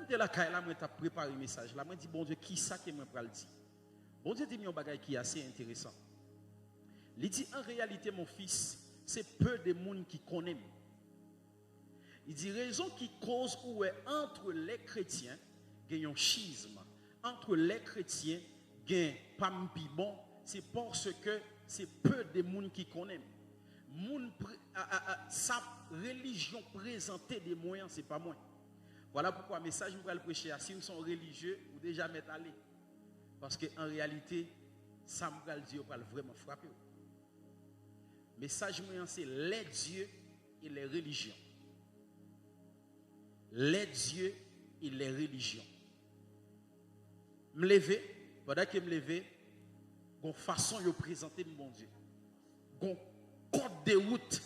de la caille là, moi t'ai préparé un message là, moi dit bon Dieu qui ça que moi pral dire. Bon Dieu dit un bagage qui est assez intéressant. Il dit en réalité mon fils, c'est peu de monde qui connaît. Il dit raison qui cause où est entre les chrétiens, il y a un schisme. Entre les chrétiens, il y a pas bon, c'est parce que c'est peu de monde qui connaît. Sa religion présentée des moyens, c'est pas moins. Voilà pourquoi le message que je vais le prêcher, si nous sommes religieux, ou déjà mettre aller. Parce qu'en réalité, ça me va le dire, va vraiment frapper. Le message, c'est les dieux et les religions. Les dieux et les religions. Me lever, pendant que me lever, une façon de présenter mon Dieu. Un code de route,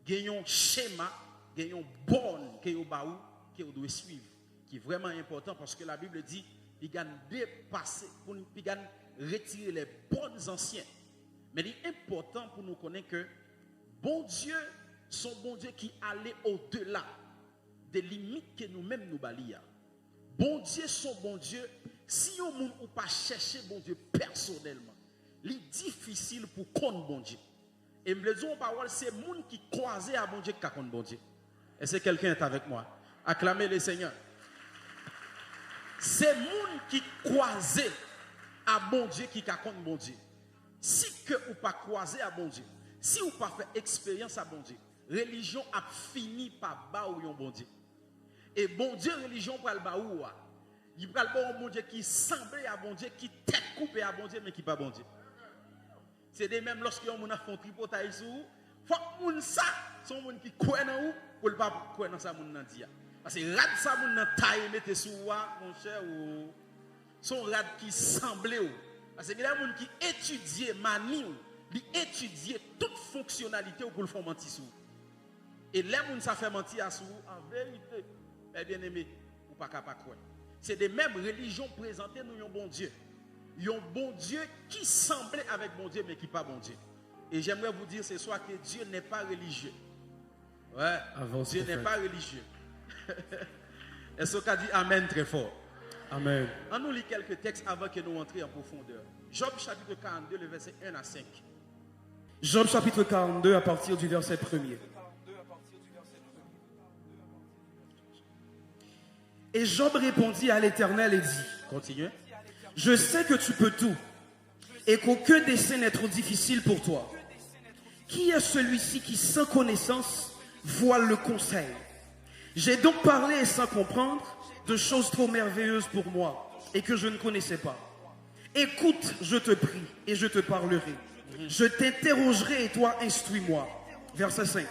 un schéma, un borne que vous devez suivre, qui est vraiment important parce que la Bible dit qu'il y a dépasser, pour retirer les bonnes anciens. Mais il est important pour nous connaître que bon Dieu, son bon Dieu qui allait au-delà des limites que nous-mêmes nous balayons. Bon Dieu, son bon Dieu, si on ne peut pas chercher bon Dieu personnellement, il est difficile pour connaître bon Dieu. Et me disons parole, c'est les gens qui croisent à bon Dieu qui connaissent bon Dieu. Est-ce que quelqu'un est avec moi? Acclamez le Seigneur. C'est les gens qui croisent à bon Dieu qui connaissent bon Dieu. Si que ou pas croiser à bon Dieu, si ou pas fait expérience à bon Dieu, religion a fini par ba ou yon bon Dieu. Et bon Dieu, religion pour le ba ou a. Il prend le bon Dieu qui semble à bon Dieu, qui tête coupée à bon Dieu, mais qui pas bon Dieu. C'est des mêmes lorsque on a fait un tripotage sur vous, faut que moun ça, son moun qui croit dans vous, pour le pas croire dans ça moun nan dia. Parce que rad ça moun nan taille mette sous wa, mon cher, ou son rad qui semble ou. Parce que les gens qui étudient mani, ils étudient toute fonctionnalité pour le faire mentir sur. Et les gens ça fait mentir à sous en vérité, eh bien aimé, ou pas capable croire. C'est des mêmes religions présentées nous un bon Dieu. Un bon Dieu qui semblait avec bon Dieu mais qui pas bon Dieu. Et j'aimerais vous dire ce soir que Dieu n'est pas religieux. Ouais, Dieu n'est pas religieux. Est-ce qu'on a dit amen très fort? Amen. On nous lit quelques textes avant que nous entrions en profondeur. Job chapitre 42, le verset 1 à 5. Job chapitre 42 à partir du verset 1er. Et Job répondit à l'Éternel et dit, Continuez. je sais que tu peux tout et qu'aucun dessein n'est trop difficile pour toi. Qui est celui-ci qui sans connaissance voile le conseil? J'ai donc parlé sans comprendre de choses trop merveilleuses pour moi et que je ne connaissais pas. Écoute, je te prie et je te parlerai. Je t'interrogerai et toi instruis-moi. Verset 5.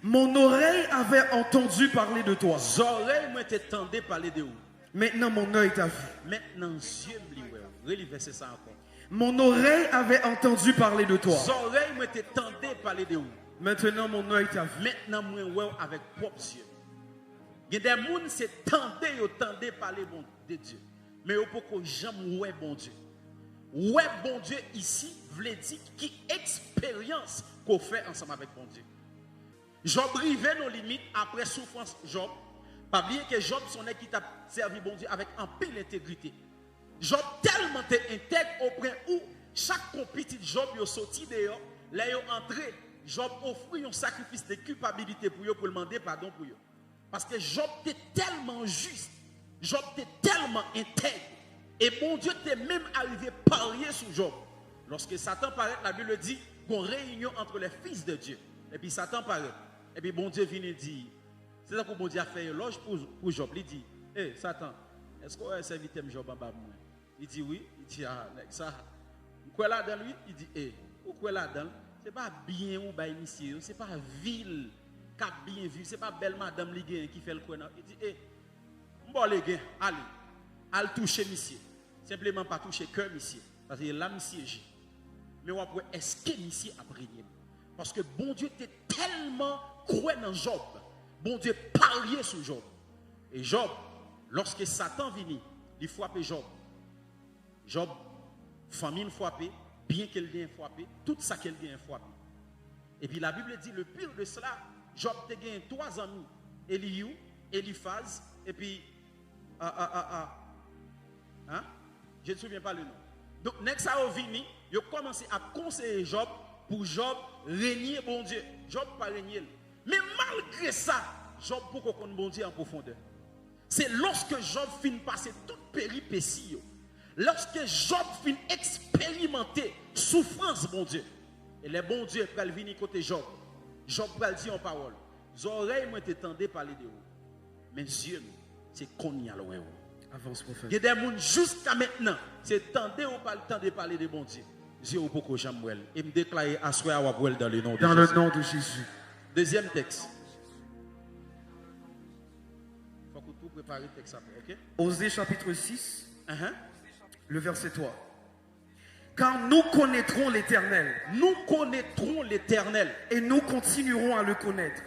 Mon oreille avait entendu parler de toi. Oreilles m'ont entendu parler de vous. Maintenant mon œil t'a vu. Maintenant yeux me livrent. Relivez ça encore. Mon oreille avait entendu parler de toi. Oreilles m'ont entendu parler de vous. Maintenant mon œil t'a vu. Maintenant moi avec propres yeux. Il y a des gens qui se tendent parler de Dieu. Mais il ne peut pas jamais ouais bon Dieu. Ouais bon Dieu ici, veut dire qui expérience qu'on fait ensemble avec bon Dieu. Job rivé nos limites après souffrance Job. Pas oublier que Job son qui t'a servi bon Dieu avec un pile d'intégrité. Job tellement intègre au point où chaque petit Job yo sorti dehors, là yo entré, Job offrit un sacrifice de culpabilité pour eux pour demander pardon pour eux. Parce que Job était tellement juste, Job était tellement intègre. Et bon Dieu était même arrivé à parier sur Job. Lorsque Satan paraît, la Bible dit qu'on réunion entre les fils de Dieu. Et puis Satan paraît. Et puis bon Dieu vient et dit, c'est ça que bon Dieu a fait éloge pour Job. Il dit, hé Satan, est-ce qu'on a servi Job en bas de moi? Il dit oui. Il dit, ah, ça. Quoi là-dedans lui? Il dit, hé, quoi là-dedans? Ce n'est pas bien ou bien monsieur, ce n'est pas ville qui a bien vu, ce n'est pas belle madame qui fait le coin. Il dit, hé, bon les gars, allez toucher monsieur. Simplement pas toucher cœur monsieur. Parce que là, monsieur, mais après, est-ce que monsieur a prié? Parce que bon Dieu était tellement cruel dans Job. Bon Dieu pariait sur Job. Et Job, lorsque Satan vient, il frappe Job. Job, famine frappée, bien qu'elle ait frappé, tout ça qu'elle ait frappé. Et puis la Bible dit, le pire de cela, Job a gagné 3 amis, Elihu, Eliphaz, et puis Hein? Je ne me souviens pas le nom. Donc, next ça vini, il a commencé à conseiller Job pour Job régner bon Dieu. Job pas régner. Mais malgré ça, Job pour qu'on bon Dieu en profondeur. C'est lorsque Job finit passer toute péripétie, lorsque Job finit expérimenter souffrance bon Dieu. Et les bons dieux peuvent venir côté Job. Job peut dire en parole. Les oreilles m'ont été tendues parler de vous. Mais Dieu, c'est qu'on y a loin. Avance, prophète. Il y a des gens jusqu'à maintenant, c'est tendu ou pas le temps de parler de bon Dieu. Dieu ou beaucoup j'aime et me déclarer à soi à dans le nom de Jésus. Dans le nom de Jésus. Deuxième texte. Il faut que tout préparer le texte après, ok? Osée chapitre 6, le verset 3. Car nous connaîtrons l'Éternel. Nous connaîtrons l'Éternel. Et nous continuerons à le connaître.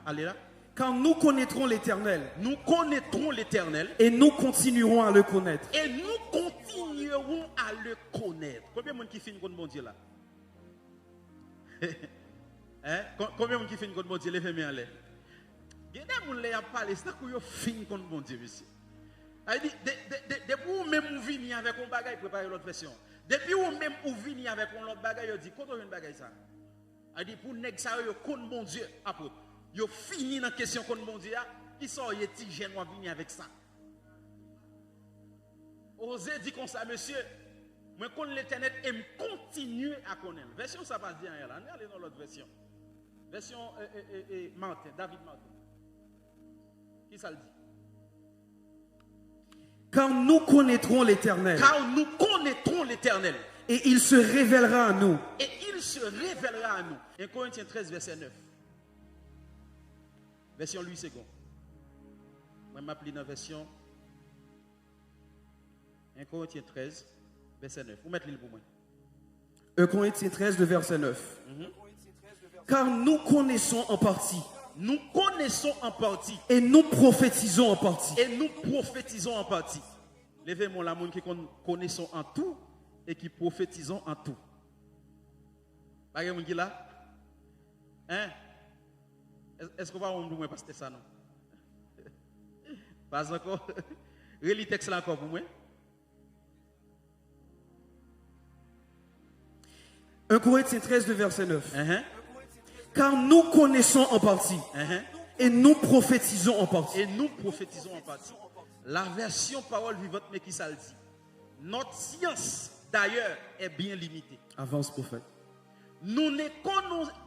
Allez là. Car nous connaîtrons l'Éternel. Nous connaîtrons l'Éternel. Et nous continuerons à le connaître. Et nous continuerons à le connaître. Combien de monde qui finit contre mon Dieu là? Combien de monde qui finit contre mon Dieu? Levez moi en l'air. Il y a des gens qui ont parlé, c'est que vous finissez contre mon Dieu, monsieur. Depuis vous même vous venez avec un bagage, préparez l'autre version. Depuis vous même vous venez avec un autre bagage, vous dites, quand on a un bagage ça? Il dit, pour nèg ça, vous contre mon Dieu, après. Vous fini dans la question contre mon Dieu, qui sont les petits jeunes qui venir avec ça? Osez dire comme ça, monsieur, moi je connais l'Éternel et je continue à connaître. Version ça passe bien là. On est dans l'autre version. Version Martin, David Martin. Qui ça le dit? Car nous connaîtrons l'Éternel. Car nous connaîtrons l'Éternel. Et il se révélera à nous. Et il se révélera à nous. 1 Corinthiens 13, verset 9. Version Louis II. Moi, je m'appelle dans la version 1 Corinthiens 13, verset 9. Vous mettez le pour moi. 1 Corinthiens 13, le verset 9. Car nous connaissons en partie. Nous connaissons en partie. Et nous prophétisons en partie. Et nous prophétisons en partie. Levez-moi la monde qui connaissons en tout et qui prophétisons en tout. Pas de monde qui là? Hein? Est-ce qu'on va vous dire parce que c'est ça non? Pas encore. Relis le texte là encore pour moi. 1 Corinthiens 13, le verset 9. Car nous connaissons en partie. Et nous prophétisons en partie. Et nous prophétisons en partie. La version parole vivante, mais qui ça le dit? Notre science, d'ailleurs, est bien limitée. Avance, prophète. Nous ne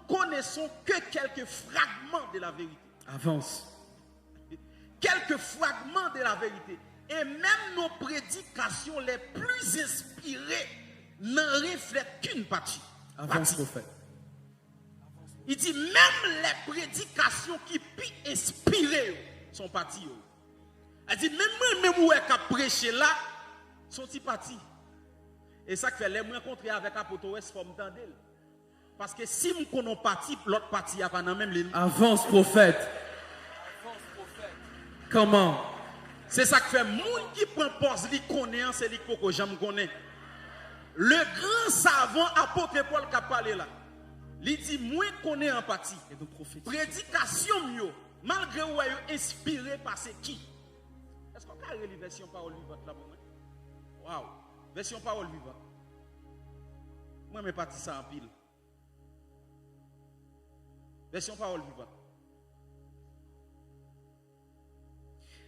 connaissons que quelques fragments de la vérité. Avance. Quelques fragments de la vérité. Et même nos prédications les plus inspirées n'en reflètent qu'une partie. Avance, prophète. Il dit même les prédications qui peuvent inspirer sont parties. Il dit même où est qu'à prêcher là, sont partis. Et ça fait les moins rencontrer avec l'apôtre West pour m'entendre. Parce que si nous connaissons parti, l'autre partie a pas dans même ligne. Avance, prophète. Comment? C'est ça que fait monde qui prend poste, li connaît, c'est li que j'aime connaît. Le grand savant apôtre Paul qui a parlé là. Il dit, moi, connais en partie. Prédication, mieux, malgré où elle est inspirée par ce qui? Est-ce qu'on a lu la version parole vivante là pour moi? Waouh! Version parole vivante. Moi, je parti ça en pile. Version parole vivante.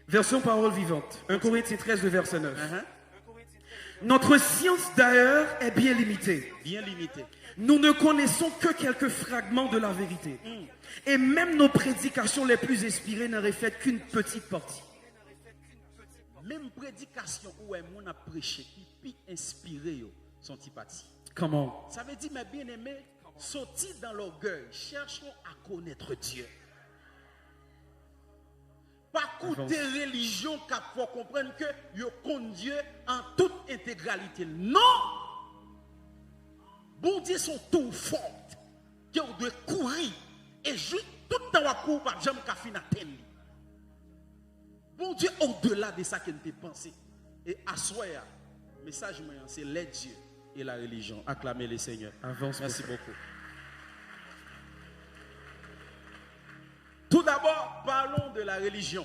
Version parole vivante. 1 Corinthiens 13, le verset 9. Notre science d'ailleurs est bien limitée. Bien limitée. Nous ne connaissons que quelques fragments de la vérité. Et même nos prédications les plus inspirées n'en reflètent qu'une petite partie. Même prédication où on a prêché, qui peut inspirer son parti. Comment? Ça veut dire, mes bien-aimés, sortis dans l'orgueil, cherchons à connaître Dieu. Pas coûter religion car pour comprendre que yo connaît Dieu en toute intégralité. Non! Bon Dieu sont tout fortes. Que vous devez courir et juste tout le temps à courir par jamais qu'à finir à peine. Bon Dieu au-delà de ça qu'il peut penser. Et à soi, message moyen, c'est les dieux et la religion. Acclamez les Seigneurs. Avance. Merci beaucoup. Tout d'abord, parlons de la religion.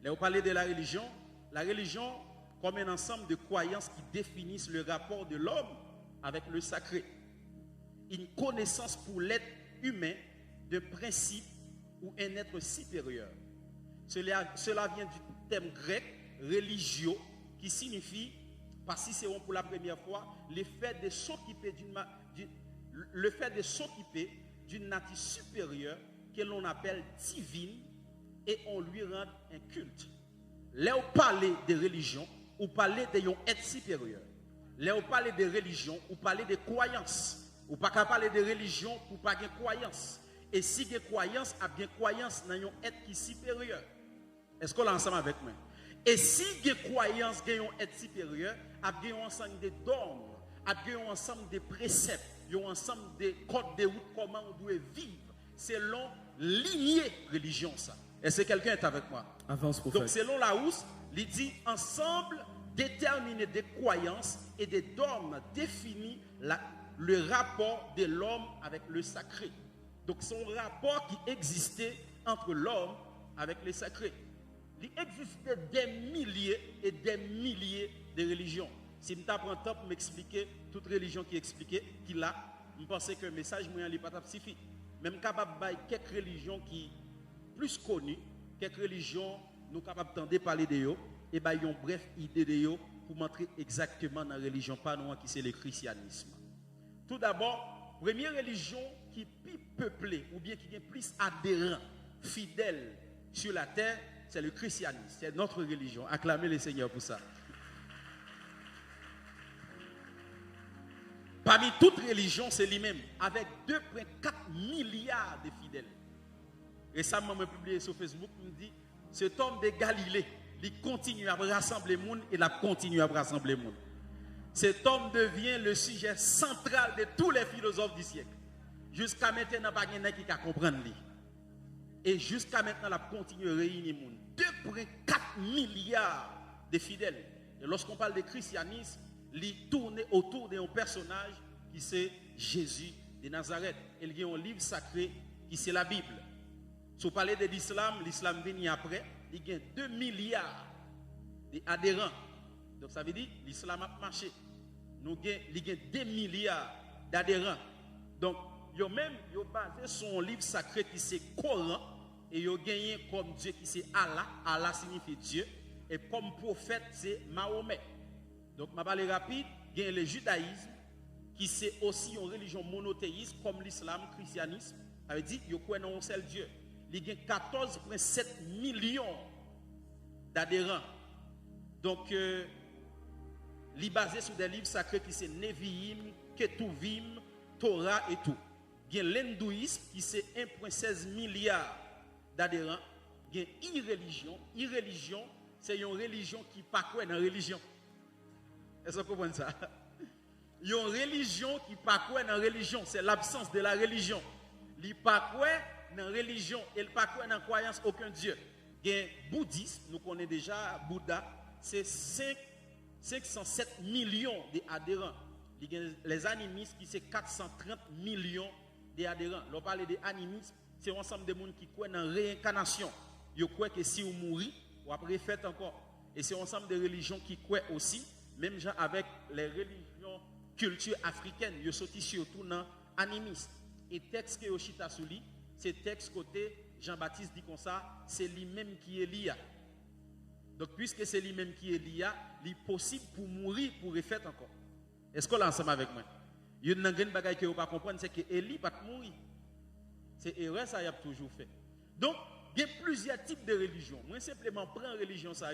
Là, vous parlez de la religion comme un ensemble de croyances qui définissent le rapport de l'homme avec le sacré. Une connaissance pour l'être humain de principe ou un être supérieur. Cela vient du terme grec religio qui signifie, parce que c'est pour la première fois, le fait de s'occuper d'une nature supérieure que l'on appelle divine et on lui rend un culte. Là où parler de religion, ou parler d'un être supérieur. Là où parler de religion, ou parler de croyances. Ou pas qu'à parler de religion pour pas de croyance. Et si des croyances, a bien croyance dans un être qui est supérieur. Est-ce qu'on est ensemble avec moi? Et si des croyances ont un être supérieur, a bien un ensemble de dogmes, a bien un ensemble de préceptes, un ensemble de codes de route comment on doit vivre selon lignée religion ça. Est-ce que quelqu'un est avec moi? Avance, prophète. Donc selon la housse, il dit ensemble déterminer des croyances et des dogmes définit le rapport de l'homme avec le sacré. Donc c'est un rapport qui existait entre l'homme avec le sacré. Il existait des milliers et des milliers de religions. Si je prends le temps pour m'expliquer toute religion qui expliquait qu'il a, je pense que le message n'est pas suffisant. Même capable de quelques religions qui plus connues, quelques religions nous capables d'entendre parler de eux, et bien ils ont bref idée de eux pour montrer exactement dans la religion pas nous qui c'est le christianisme. Tout d'abord, première religion qui est plus peuplée ou bien qui est plus adhérent, fidèle sur la terre, c'est le christianisme. C'est notre religion. Acclamez le Seigneur pour ça. Parmi toutes religions, c'est lui-même, avec 2,4 milliards de fidèles. Récemment, je publié sur Facebook, il me dit, cet homme de Galilée, il continue à rassembler les gens et il continue à rassembler les gens. Cet homme devient le sujet central de tous les philosophes du siècle. Jusqu'à maintenant, il n'y a pas de qui comprendre lui. Et jusqu'à maintenant, il a continué à réunir les gens. 2,4 milliards de fidèles. Et lorsqu'on parle de christianisme, il tourne autour d'un personnage qui c'est Jésus de Nazareth. Il y a un livre sacré qui c'est la Bible. Si vous parlez de l'islam, l'islam vient après, il y a 2 milliards d'adhérents. Donc ça veut dire que l'islam a marché. Il y a 2 milliards d'adhérents. Donc, ils ont basé son livre sacré qui c'est Coran et ils ont gagné comme Dieu qui c'est Allah. Allah signifie Dieu. Et comme prophète, c'est Mahomet. Donc, je vais parler rapide. Il y a le judaïsme qui c'est aussi une religion monothéiste comme l'islam, le christianisme. Ça veut dire qu'il y a un seul Dieu. Il y a 14,7 millions d'adhérents. Donc, il est basé sur des livres sacrés qui sont Nevi'im, Ketuvim, Torah et tout. Il y a l'hindouisme qui c'est 1,16 milliard d'adhérents. Il y a irreligion. Irreligion, c'est une religion qui n'est pas quoi dans la religion. Est-ce que vous comprenez ça? Il y a une religion qui n'est pas quoi dans la religion. C'est l'absence de la religion. Il n'est pas quoi dans la religion. Il n'est pas quoi dans la croyance aucun Dieu. Il y a bouddhisme, nous connaissons déjà Bouddha, c'est 507 millions d'adhérents. Les animistes qui c'est 430 millions d'adhérents. L'on parle des animistes, c'est un ensemble de monde qui croient dans la réincarnation. Ils croient que si vous mourrez, vous après faites encore. Et c'est un ensemble de religions qui croient aussi, même genre avec les religions culture africaine, ils sont surtout dans animistes. Et texte que Yoshita Souli, c'est texte côté Jean-Baptiste dit comme ça, c'est lui-même qui est Elia. Donc, puisque c'est lui-même qui est Elia, il est possible pour mourir pour refaire encore. Est-ce qu'on est ensemble avec moi? Il y a une chose que vous ne pas comprendre, c'est que Élie ne va pas mourir. C'est erreur, ça y a toujours fait. Donc, il y a plusieurs types de religions. Moi, simplement prends la religion ça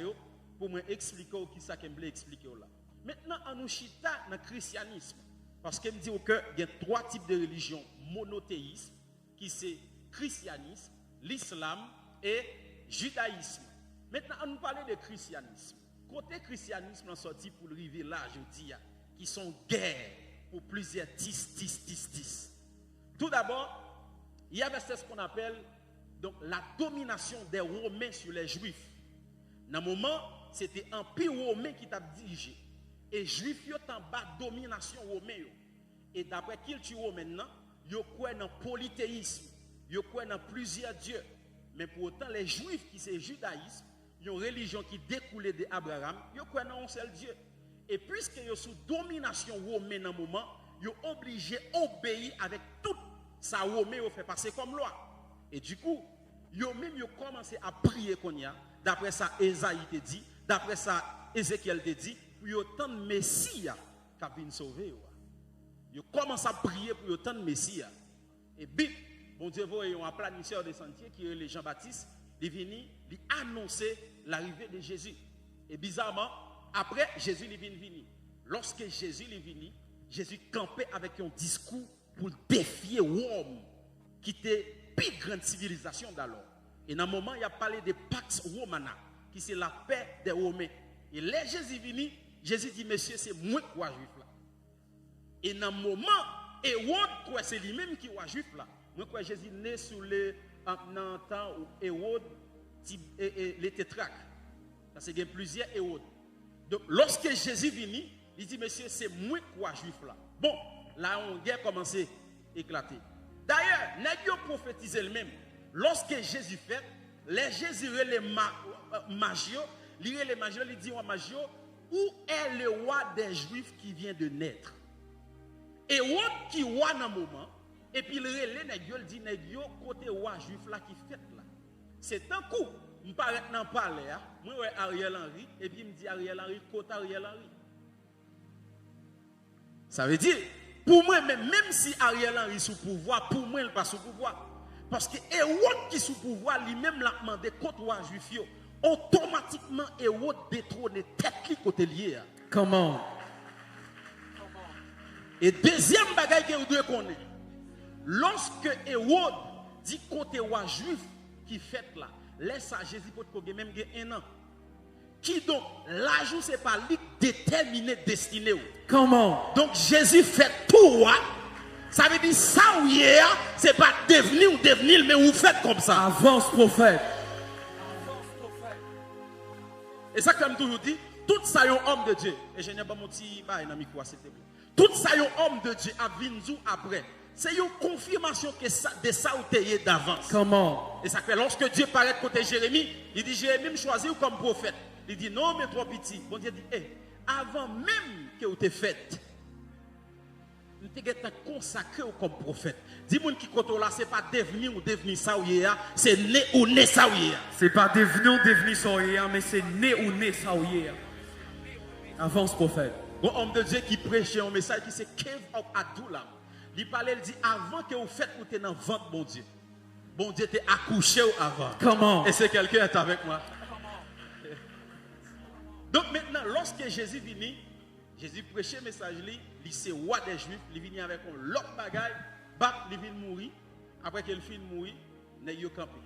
pour me expliquer qui ça que je expliquer là. Maintenant, on nous chita dans le christianisme. Parce que me dit qu'il y a 3 types de religions monothéistes, qui c'est christianisme, l'islam et judaïsme. Maintenant, on nous parle de christianisme. Côté christianisme, on sorti pour arriver là, je dis, qui sont guerres pour plusieurs 10. Tout d'abord, il y avait ce qu'on appelle donc, la domination des Romains sur les Juifs. Dans un moment, c'était l'Empire romain qui t'a dirigé. Et les Juifs sont en bas de domination romaine. Et d'après culture maintenant, ils croient dans le polythéisme. Ils croient dans plusieurs dieux. Mais pour autant, les Juifs qui c'est judaïsme, une religion qui découlait d'Abraham, ils croient en un seul Dieu. Et puisque ils sont sous domination romaine dans moment, ils sont obligés d'obéir avec tout ça romain fait passer comme loi. Et du coup, ils ont commencé à prier qu'on y a. D'après ça, Esaïe te dit, d'après ça, Ézéchiel te dit, pour autant de Messie qui vient sauver. Ils commencent à prier pour autant de Messie. Et bip, bon Dieu, voit un planisseur de sentiers qui est le Jean-Baptiste, il vient, il annoncer l'arrivée de Jésus. Et bizarrement, après, Jésus est venu. Lorsque Jésus est venu, Jésus campait avec un discours pour défier Rome, qui était la plus grande civilisation d'alors. Et dans un moment, il a parlé de Pax Romana, qui c'est la paix des Romains. Et là, Jésus est venu, Jésus dit, monsieur, c'est moi qui suis juif là. Et dans un moment, Hérode, c'est lui-même qui est juif là. Moi, je Jésus est né sous le temps où Hérode, les tétrarques. Parce qu'il y a plusieurs Hérodes. Donc, lorsque Jésus est venu, il dit, monsieur, c'est moi qui suis juif là. Bon, là, on a commencé à éclater. D'ailleurs, nous avons prophétisé le même. Lorsque Jésus fait, les Jésus les magios, il dit aux magios, où est le roi des Juifs qui vient de naître? Et Hérode qui est roi dans un moment, et puis il dit, côté roi juif là qui fait là. C'est un coup, je ne parle pas parler, moi Ariel Henry, et puis il me dit Ariel Henry, côté Ariel Henry. Ça veut dire, pour moi, même si Ariel Henry est sous pouvoir, pour moi, il n'est pas sous pouvoir. Parce que Hérode qui est sous pouvoir, lui-même l'a demandé contre roi juif, automatiquement Hérode détrône tête qui côté lié. Comment? Et deuxième bagaille que vous devez connaître, lorsque Hérode dit côté roi juif qui fait là, laisse à Jésus pour même un an. Qui donc, l'ajout c'est pas lui déterminé destiné. Comment? Donc Jésus fait tout roi. Ça veut dire ça ou hier, c'est pas devenir ou devenir, mais vous faites comme ça. Avance prophète. Et ça comme toujours dit, tout ça est un homme de Dieu. Et je n'ai pas mon petit bail dans le micro, s'il te plaît. Tout ça est un homme de Dieu à Vinzou après. C'est une confirmation que ça, de ça ou t'es d'avance. Comment? Et ça fait lorsque Dieu paraît côté Jérémie, il dit Jérémie me choisit comme prophète. Il dit non mais trop petit. Bon Dieu dit avant même que vous t'es fait, nous t'es consacré comme prophète. Dis-moi qui côté là c'est pas devenir ou devenir ça ou hier, c'est né ou né ça ou hier. C'est pas devenir ou devenir ça ou hier, mais c'est né ou né ça ou hier. Avance prophète. Un homme de Dieu qui prêchait un message qui c'est Cave of Adullam. Il parlait, il dit avant que vous faites ou t'es dans le ventre, bon Dieu t'est accouché avant. Comment? Et c'est quelqu'un qui est avec moi. Donc maintenant, lorsque Jésus est venu, Jésus prêchait le message, il c'est roi des Juifs, il est venu avec un l'autre bagaille, il vient mourir. Après qu'il finit de mourir, il a campé.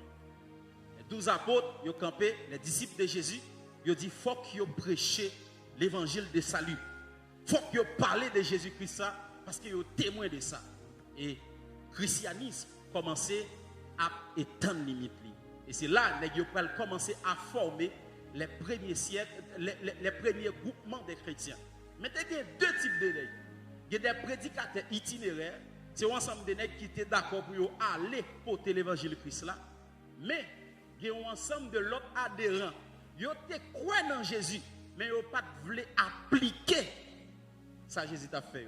Les 12 apôtres, ils ont campé, les disciples de Jésus, ils ont dit, il faut qu'ils prêchent l'évangile de salut. Il faut qu'ils parlent de Jésus-Christ parce qu'ils sont témoins de ça. Et le christianisme commençait à étendre les limites. Et c'est là qu'ils ont commencé à former les premiers siècles, les premiers groupements des chrétiens. Mais il y a deux types de nègres. Il y a des prédicateurs itinéraires. C'est un ensemble de nègres qui étaient d'accord pour aller porter l'évangile de Christ là. Mais il y a un ensemble de l'autre adhérents. Ils étaient croyants dans Jésus, mais ils n'ont pas voulu appliquer ça Jésus t'a fait.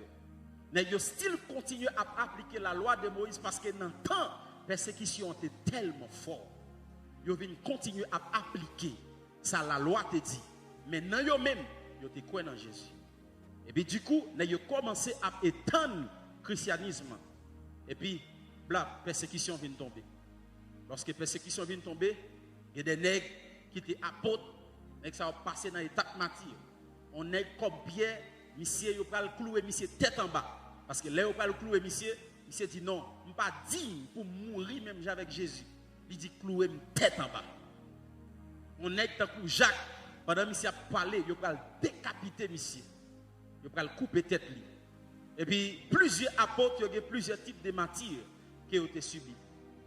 Mais ils still continuent à appliquer la loi de Moïse parce que dans le temps, la persécution était tellement forte. Ils viennent continuer à appliquer ça, la loi te dit. Mais dans eux-mêmes, ils étaient croyants dans Jésus. Et puis du coup, ils ont commencé à étendre le christianisme. Et puis, la persécution vient tomber. Lorsque la persécution vient tomber, il y a des nègres qui étaient apôtres, et ça a passé dans l'étape martyr. On est comme Pierre, monsieur, il va le clouer, monsieur, tête en bas. Parce que là, il va le clouer, monsieur dit non, je ne suis pas digne pour mourir même avec Jésus. Il dit clouer, tête en bas. On est tant que Jacques, pendant que monsieur a parlé, il va le décapiter, monsieur. Il va le couper tête. Et puis, plusieurs apôtres, il y a plusieurs types de martyrs qui ont été subis.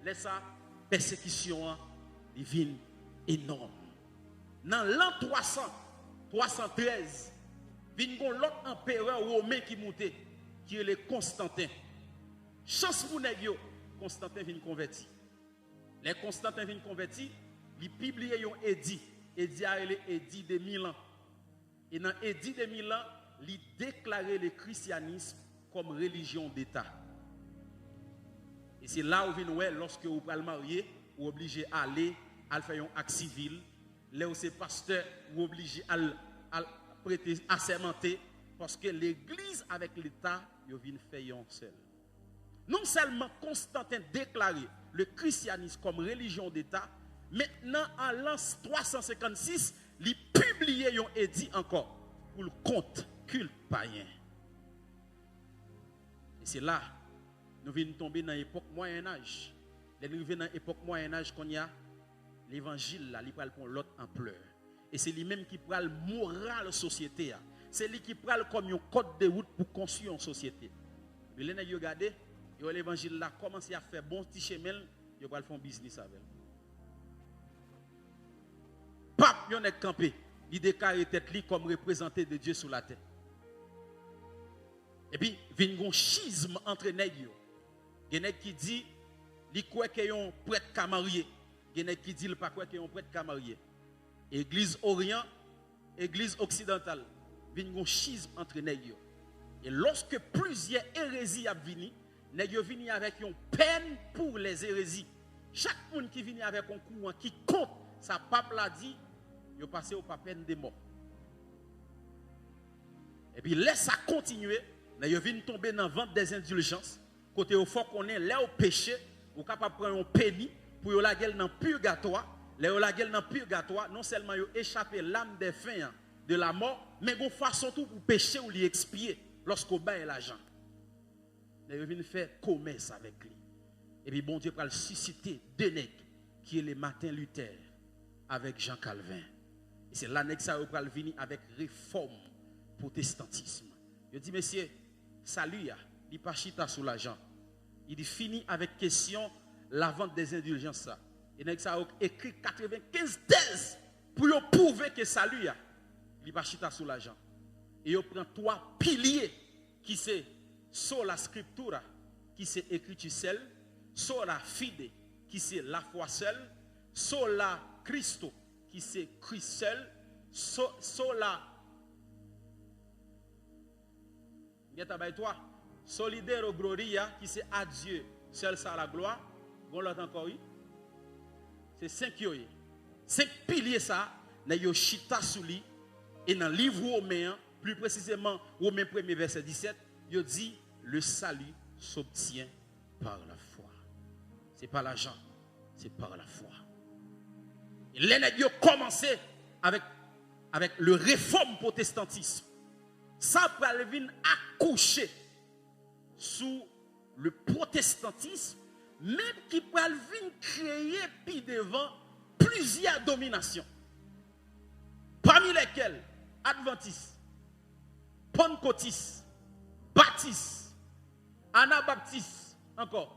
Laisse ça, persécution, divine, énorme. Dans l'an 313, il y a l'autre empereur romain qui montait, qui est le Constantin. Chance pour nous, Constantin vient converti. Les Constantin viennent convertis, ils publient un édit. Édit a été édit de Milan. Et dans l'édit de Milan, ils déclarent le christianisme comme religion d'État. Et c'est là où vous voyez, lorsque vous allez marier, vous êtes obligé d'aller à faire un acte civil. Là où c'est pasteur, vous êtes obligé à prêter, à sermenter. Parce que l'église avec l'État, ils viennent faire un seul. Non seulement Constantin déclaré le christianisme comme religion d'État, maintenant en l'an 356, il publié un édit encore pour le compte culte païen. Et c'est là nous venons tomber dans l'époque Moyen-Âge. Nous venons dans l'époque Moyen-Âge qu'on y a l'évangile là, il prend l'autre ampleur. Et c'est lui-même qui prend le moral société. C'est lui qui prend comme un code de route pour construire une société. Mais là, vous regardez, l'évangile là commence à faire bon petit chemin, il va faire un business avec. Pape, il est campé, il déclare tête li comme représentant de Dieu sur la terre. Et puis, il y a un schisme entre les gens. Il y a qui dit, il croit qu'il y a un prêtre qui marié. Il y a qui dit, il ne pas qu'il y a un prêtre qui marié. Église Orient, Église occidentale, il y a un schisme entre les gens. Et lorsque plusieurs hérésies sont venues, les gens viennent avec une peine pour les hérésies. Chaque monde qui vient avec un courant qui compte, sa pape l'a dit, il passe au peine de mort. Et puis laisse ça continuer, les gens viennent tomber dans le ventre des indulgences. Côté au fond qu'on est là au péché, ou capable de prendre un pénis pour la gueule dans le purgatoire. La gueule dans le purgatoire, non seulement échapper l'âme des fins de la mort, mais une façon tout pour pécher ou lui expier lorsqu'on bat l'argent. Il vient faire commerce avec lui. Et puis bon Dieu va le susciter deux nègres qui est le Martin Luther avec Jean Calvin. Et c'est l'année que ça va venir avec réforme protestantisme. Il dit messieurs, salut, il pas chita sous l'argent. Il dit fini avec question la vente des indulgences. Et ça a écrit 95 thèses pour prouver que salut, il pas chita sous l'argent. Et il prend trois piliers qui c'est sola scriptura, qui c'est écriture seule, sola fide, qui c'est la foi seule, sola Christo, qui c'est Christ seul, sola toi, solidero gloria, qui c'est à Dieu, seul ça la gloire. Bon l'autre encore, c'est 5 yoye. 5 piliers ça, na yo chita sous li, et dans le livre Romain, plus précisément Romain 1er verset 17, il dit le salut s'obtient par la foi. C'est pas l'argent, c'est par la foi. Et les nègres ont commencé avec le réforme protestantisme. Ça va venir accoucher sous le protestantisme, même qui va venir créer puis devant plusieurs dominations. Parmi lesquelles Adventistes, Pentecôtistes, Baptistes, Anabaptistes, encore.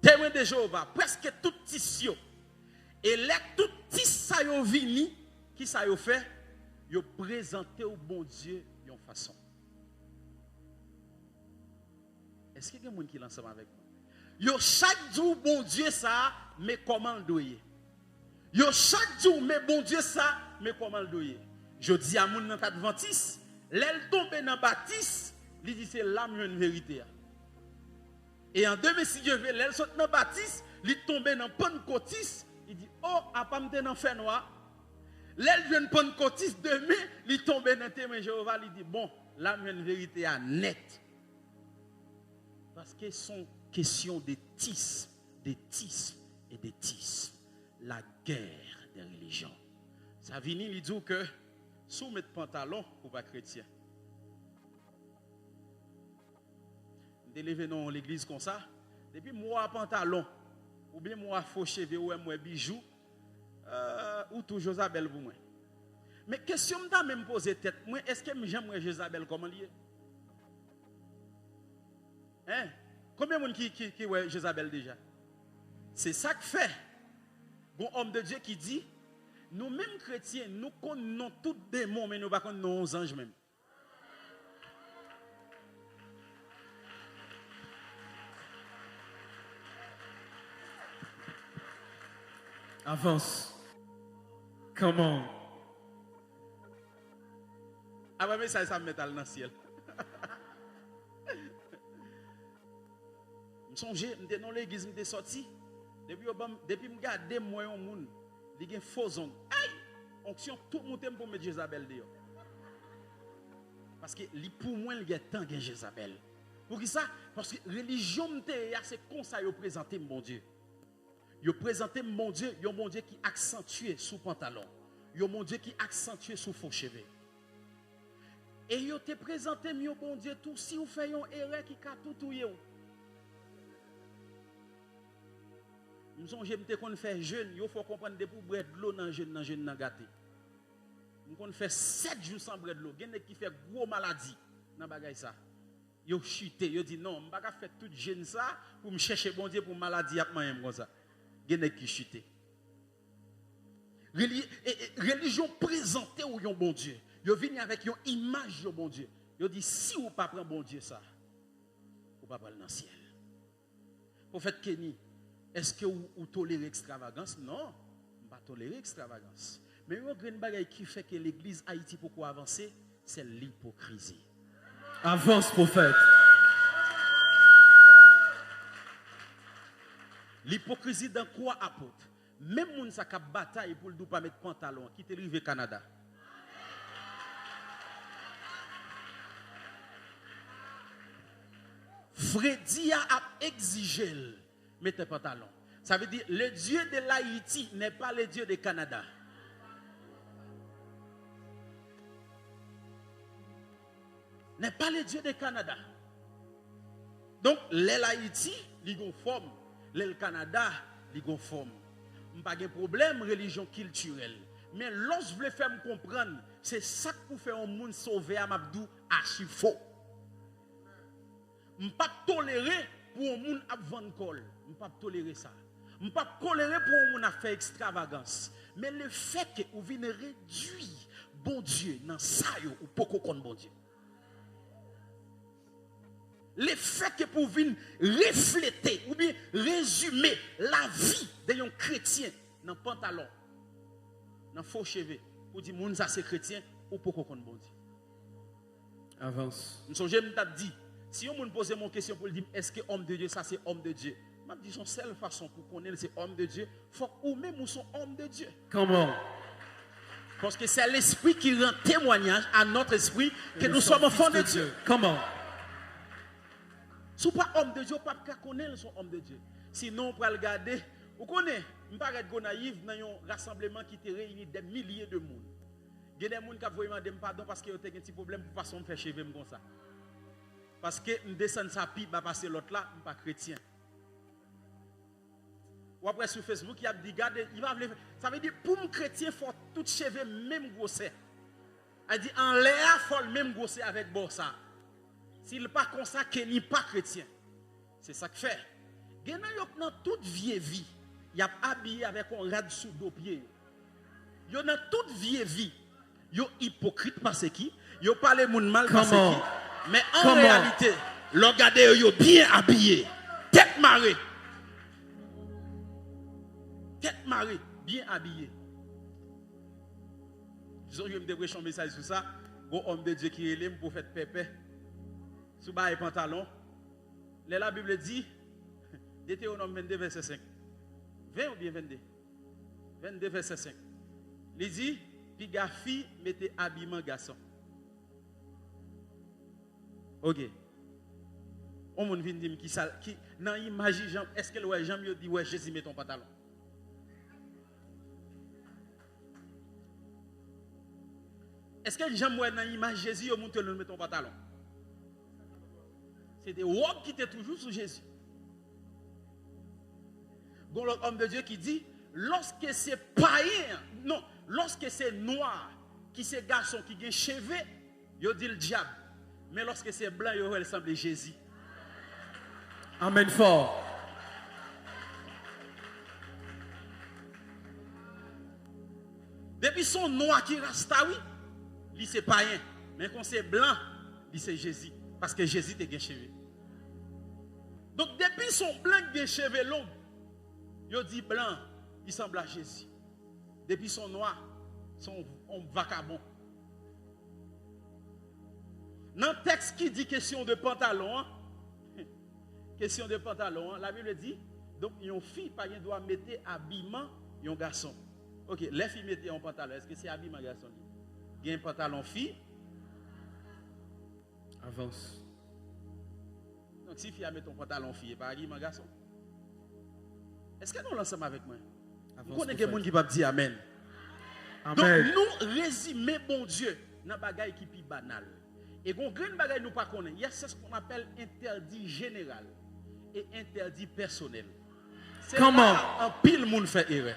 Témoins de Jéhovah, presque tout tissio. Et les tout tissio yo vini, qui ça yo fait? Yo présenté au bon Dieu d'une façon. Est-ce qu'il y a des gens qui sont ensemble avec moi? Yo chaque jour bon Dieu ça, mais comment le doyer? Yo chaque jour mais bon Dieu ça, mais comment le doyer? Je dis à moun nan Adventiste, l'elle tombe dans Baptiste, il dit c'est l'âme une vérité. Et en 2006 Dieu veut l'elle saute dans Baptiste, il tombe dans Pentecôtiste, il dit oh a pas me dans fer noir. L'elle vient Pentecôtiste demain, il tombe dans témoin Jéhovah, il dit bon, l'âme une vérité à net. Parce que sont question de tis et de tis. La guerre des religions. Ça vient il dit que sous mettre pantalon pour pas chrétien. Délever dans l'église comme ça, depuis moi pantalon ou bien moi faux cheveux ou moi bijoux ou tout Josabel pour moi. Mais question m'ta même poser tête moi est-ce que j'aime Josabel comment lié? Hein? Combien de gens qui ouais Josabel déjà? C'est ça que fait. Bon homme de Dieu qui dit nous-mêmes chrétiens, nous connaissons tous démons, mais nous ne connaissons pas nos anges même. Avance. Comment? Après, mais ça me met dans le ciel. Je songe, je dans l'église, je suis sorti. Depuis que je regarde moi, il y a un faux ongle. Aïe! Onction, tout le monde pour mettre Jézabel dehors. Parce que pour moi, il y a tant de Jézabel. Pour qui ça? Parce que la religion, c'est comme ça qu'ils présentent mon Dieu. Ils présentent mon Dieu, il y a mon Dieu qui accentue sous pantalon. Il y a mon Dieu qui accentue sous faux cheveux. Et ils te présenté mon bon Dieu tout si vous faites une erreur qui a tout touillé. Nous sommes jeunes, qu'on fait jeune, il faut comprendre des pour boire de l'eau dans jeune dans gâté. Nous fait 7 jours sans boire de l'eau, il y a qui fait gros maladie dans bagay ça. Yo chuté, yo dit non, je ne vais pas faire tout jeune ça pour me chercher bon Dieu pour maladie comme ça. Il y a qui chuté. Religion présentée ou yon bon Dieu. Yo vini avec une image de bon Dieu. Yo dit si ou pas prend bon Dieu ça, ou pas prendre dans le ciel. Prophète Kenny, est-ce que vous tolérez l'extravagance? Non, je ne pas tolérer l'extravagance. Mais il y a une chose qui fait que l'église Haïti pourquoi avancer, c'est l'hypocrisie. Avance, prophète. L'hypocrisie dans quoi apôtre? Même moun sa k'ap bataille pour ne pas mettre pantalon, qui te rive au Canada. Freddy a exigé mettre pantalon. Ça veut dire le Dieu de l'Haïti n'est pas le Dieu du Canada. N'est pas le Dieu du Canada. Donc l'Haïti, il y a forme. Le Canada, il y a forme. Pas de problème religion culturelle. Mais lorsque vous voulez faire me comprendre, c'est ça que vous faites un monde sauvé à Mabdou archi faux. Je ne peux pas tolérer pour un monde à vendre col. Je ne peux pas tolérer ça. Je ne peux pas tolérer pour un monde à faire extravagance. Mais le fait que vous venez réduire bon Dieu dans ça, ou pas contre bon Dieu. Le fait que vous venez refléter ou bien résumer la vie d'un chrétien dans le pantalon, dans le faux cheveux, pour dire que ça c'est chrétien ou pas contre bon Dieu. Avance. Nous sommes jamais dit. Si on me pose mon question pour dire est-ce que homme de Dieu, ça c'est homme de Dieu. Je dis son seule façon pour connaître c'est homme de Dieu, faut ou même ou sont homme de Dieu. Comment? Parce que c'est l'esprit qui rend témoignage à notre esprit que nous sommes enfants de Dieu. Comment? Si vous pas homme de Dieu, vous ne pouvez pas connaître son homme de Dieu. Sinon, on peut regarder. Vous connaissez, je ne suis pas naïf dans un rassemblement qui te réunit des milliers de monde. Il y a des gens qui ont demandé pardon parce qu'ils ont un petit problème pour ne pas faire cheveux comme ça. Parce que je descends sa pipe, je passe l'autre là, je ne suis pas chrétien. Ou après sur Facebook, il a dit, regardez, ça veut dire pour un chrétien, il faut tout cheveux même grosser. Il dit, en l'air, il faut le même grosser avec ça. S'il n'est pas comme ça, qu'il n'est pas chrétien. C'est ça qu'il fait. Dans toute vieille vie, il a habillé avec un rad sous deux pieds. Dans toute vieille vie, il est hypocrite parce qu'il parle de mal parce qu'il. Mais en réalité, le regardez, il est bien habillé. Tête marée. Tête marée, bien habillé. Je vais me débrouiller un message sur ça. Bon homme de Dieu qui est là pour faire pépé. Sous bas et pantalon. La Bible dit, Deutéronome 22, verset 5. 20 ou bien 22? 22, verset 5. Il dit, puis la fille mettez habillement garçon. Ok. On vient dire qui dans l'image, est-ce que le Jean dit, ouais, Jésus met ton pantalon? Est-ce que Jean dans l'image Jésus monte le met ton pantalon? C'est des robes qui étaient toujours sous Jésus. Il y a l'autre homme de Dieu qui dit, lorsque c'est païen, non, lorsque c'est noir, qui c'est garçon qui a cheveux, il dit le diable. Mais lorsque c'est blanc, il ressemble à Jésus. Amen fort. Depuis son noir qui reste, oui, il c'est païen. Mais quand c'est blanc, il c'est Jésus. Parce que Jésus a des cheveux. Donc depuis son blanc des cheveux longs, il dit blanc, il semble à Jésus. Depuis son noir, son vagabond. Dans le texte qui dit question de pantalon, question de pantalon, la Bible dit, donc une fille pas doit mettre habillement un garçon. Ok, les filles mettent un pantalon, est-ce que c'est habillement garçon? Il y a un pantalon fille. Avance. Donc si fille a mis ton pantalon fille, pas habillement garçon. Est-ce que nous l'ensemble avec moi? Vous connaissez quelqu'un qui va dire amen. Amen. Donc nous résumer bon Dieu dans bagaille qui est banal. Et qu'on grande bagaille nous pas connaît. Il y a ce qu'on appelle interdit général et interdit personnel. C'est comment un pile monde fait erreur.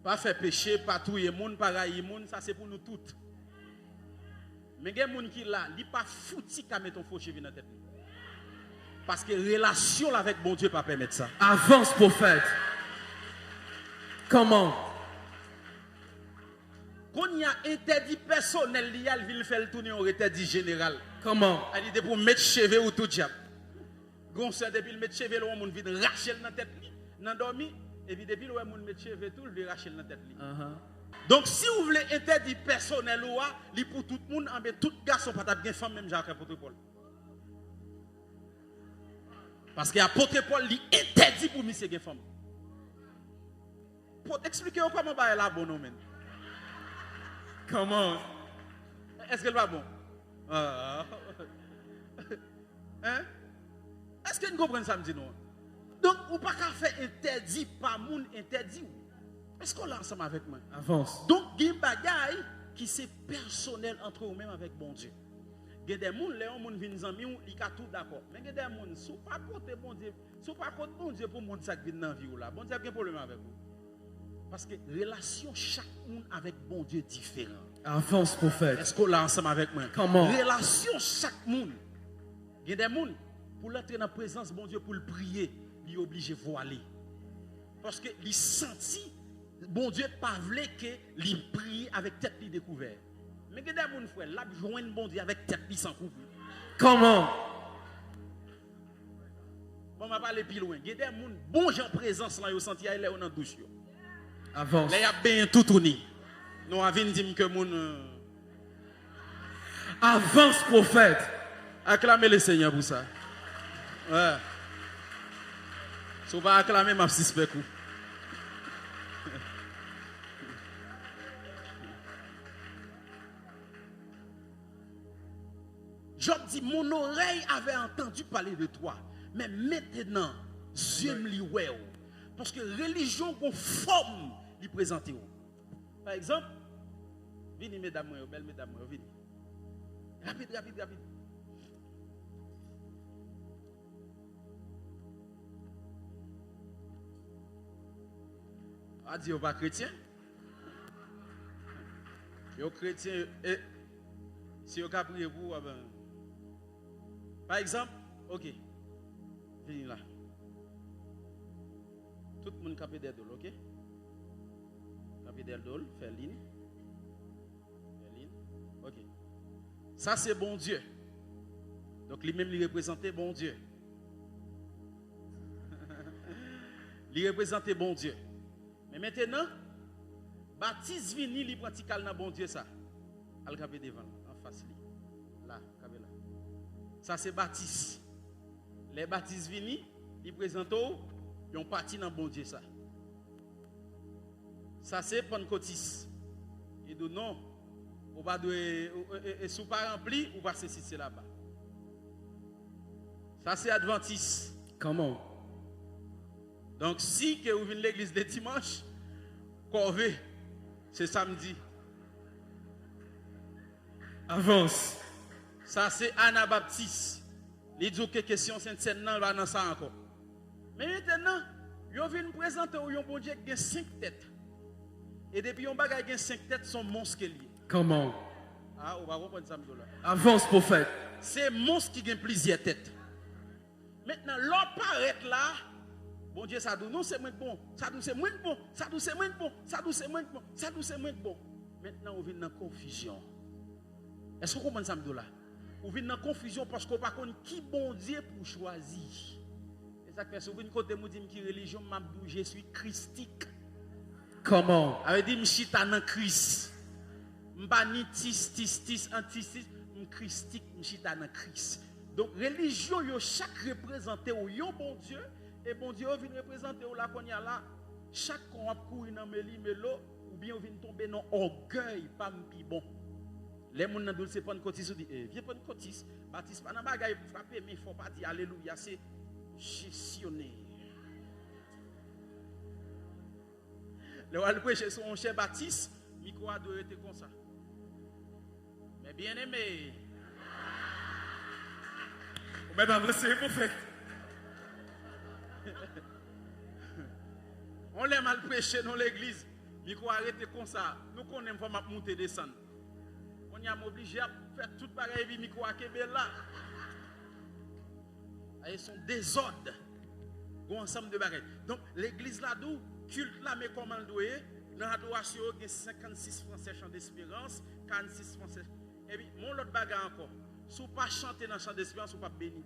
Pas faire péché, pas touiller monde, pas railler monde, ça c'est pour nous toutes. Mais il y a des gens qui là, il pas fouti qu'à mettre ton faux cheveu dans la tête. Parce que relation avec bon Dieu pas permettre ça. Avance, prophète. Comment? Quand il y a interdit personnel, il y a le faire le tourner en interdit général. Comment? Il dit pour mettre cheveux ou tout diable. Gonçal depuis le mettre cheveux, le monde vient racher dans la tête, dans dormi, et puis depuis le monde mettre cheveux tout, il racher dans la tête. Donc si vous voulez interdit personnel ou li pour tout le monde, en tout garçon pas bien femme même Jacques apôtre Paul. Parce que apôtre Paul li interdit pour monsieur gen femme. Pour expliquer comment ba la bon nom. Comment? Est-ce qu'elle va bon? Hein? Est-ce que nous comprenons ça me dit non? Donc ou pas qu'à faire interdit par monde interdit. Est-ce qu'on l'a ensemble avec moi? Avance. Donc, il y a des bagailles qui sont personnelles entre vous-même avec bon Dieu. Il y a des gens, les gens viennent en amis, ils sont tous d'accord. Mais il y a des gens, si vous ne pas côté bon Dieu, si vous pas côté bon Dieu pour monde qui vient dans la vie, bon Dieu a un problème avec vous. Parce que relation chaque monde avec bon Dieu est différente. Avance, prophète. Est-ce qu'on l'a ensemble avec moi? Comment? Relation chaque monde. Il y a des gens, pour l'entrer dans la présence de bon Dieu, pour le prier, il est obligé de voiler. Parce que il sentit bon Dieu pas voulu que il prie avec tête li découvert. Mais que des gens frère, là joindre bon Dieu avec tête li sans couvrir. Comment? Bon m'a parler plus loin. Il y a des gens bon gens présence là yo senti là dans douche yo. Avance. Là y a bien tout tourné. Nous avons dit que mon Avance, prophète. acclamer le Seigneur pour ça. Ouais. Si vous pas acclamer m'a suspect coup. Job dit, mon oreille avait entendu parler de toi. Mais maintenant, Dieu me lit. Parce que religion conforme lui présenter. Par exemple, venez mesdames, belles mesdames, venez. Rapide, rapide, rapide. A dit, vous pas chrétien? Vous chrétien, et si vous avez prié pour vous, par exemple, ok, venez là. Tout le monde capé des doles, ok? Capé des doles, faire ligne. Faire ligne, ok. Ça c'est bon Dieu. Donc lui-même, il représentait bon Dieu. Il représentait bon Dieu. Mais maintenant, baptise vini, il pratique dans bon Dieu ça. Al capé devant, en face li. Là, capé là. Ça c'est baptise. Les baptises vini, ils présentent ils ont parti dans bon Dieu ça. Ça c'est Pentecôtiste. Il dit non, on va et sous pas rempli, ou pas c'est là-bas. Ça c'est Adventiste. Comment? Donc si que vous venez l'église le dimanche, corvée, c'est samedi. Avance. Ça c'est Anabaptiste. Il dit que question Sainte-Seine non va dans ça encore. Mais maintenant, ils viennent présenter un bon Dieu qui a 5 têtes. Et depuis un bagage qui a 5 têtes, sont monstres liés. Comment? Ah, on va reprendre ça là. Avance, prophète. C'est monstre qui a plusieurs têtes. Maintenant, l'homme paraît là. Bon Dieu, ça dit non, c'est moins bon. Ça dit c'est moins bon. Ça dit c'est moins bon. Ça dit c'est moins bon. Ça dit c'est moins bon. Maintenant, on vient dans la confusion. Est-ce que vous comprenez ça là? On vient dans la confusion parce qu'on ne sait pas qui bon Dieu pour choisir. Ça fait souvent côté me dit qui religion m'a dit je suis christique. Comment? Avait dit m'chita dans Christ. M'pa ni tis anti-tis, m'christique m'chita dans Christ. Donc religion yo chaque représenté ou yon bon Dieu et bon Dieu vient représenter ou la konya là chaque qu'on a courir dans melo ou bien vient tomber dans orgueil pas m'pi bon. Les gens dans le Pentecôtiste dit viens Pentecôtiste baptiste pas dans bagaille frapper mais il faut pas dire alléluia c'est gestionnaire. Le roi prêcher son cher Baptiste, micro a doit être comme ça. Mais bien aimé. On met avancer pour faire. On l'a mal prêché dans l'église. Micro arrêté comme ça. Nous connaissons pas monter descendre. On y a obligé à faire toute pareil vie micro à Québec là. Ils sont désordre. Un ensemble de bagages. Donc l'église là d'où culte là mais comment le doit dans l'adoration il y a 56 français chant d'espérance, 46 français. Et puis mon autre bagarre encore. Si vous pas chanter dans chant d'espérance, vous pas béni.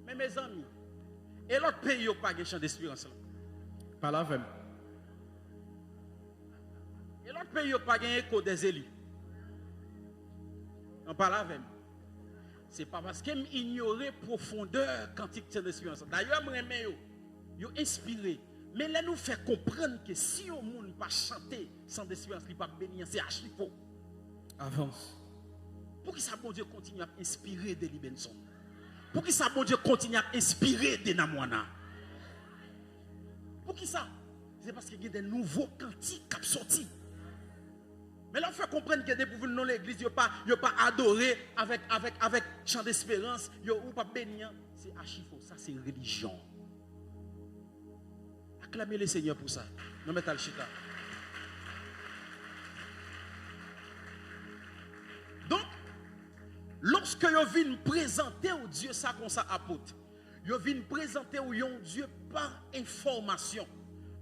Mais mes amis, et l'autre pays n'a pas de chant d'espérance là. Pas la même. Et l'autre pays n'a pas de écho des élus. On parle avec. C'est pas parce qu'ils ignoraient profondeur quantique de l'espérance. D'ailleurs, ils ont inspiré. Mais là, nous fait comprendre que si on ne peut pas chanter sans espérance, il ne peut pas bénir, c'est archi-faux. Avance. Pour que ça, bon Dieu, continue à inspirer des Libenson. Pour que ça, bon Dieu, continue à inspirer des Namwana. Pour qui ça? C'est parce qu'il y a des nouveaux cantiques qui sont sortis. Mais là, il faut comprendre que des pour venir dans l'église, ils n'ont pas adoré avec chant d'espérance, ils n'ont pas béni. C'est archi-faux, ça c'est religion. Acclamez le Seigneur pour ça. Non, mettez le chita. Donc, lorsque vous venez présenter au Dieu ça comme ça apôtre, vous venez présenter au Dieu par information,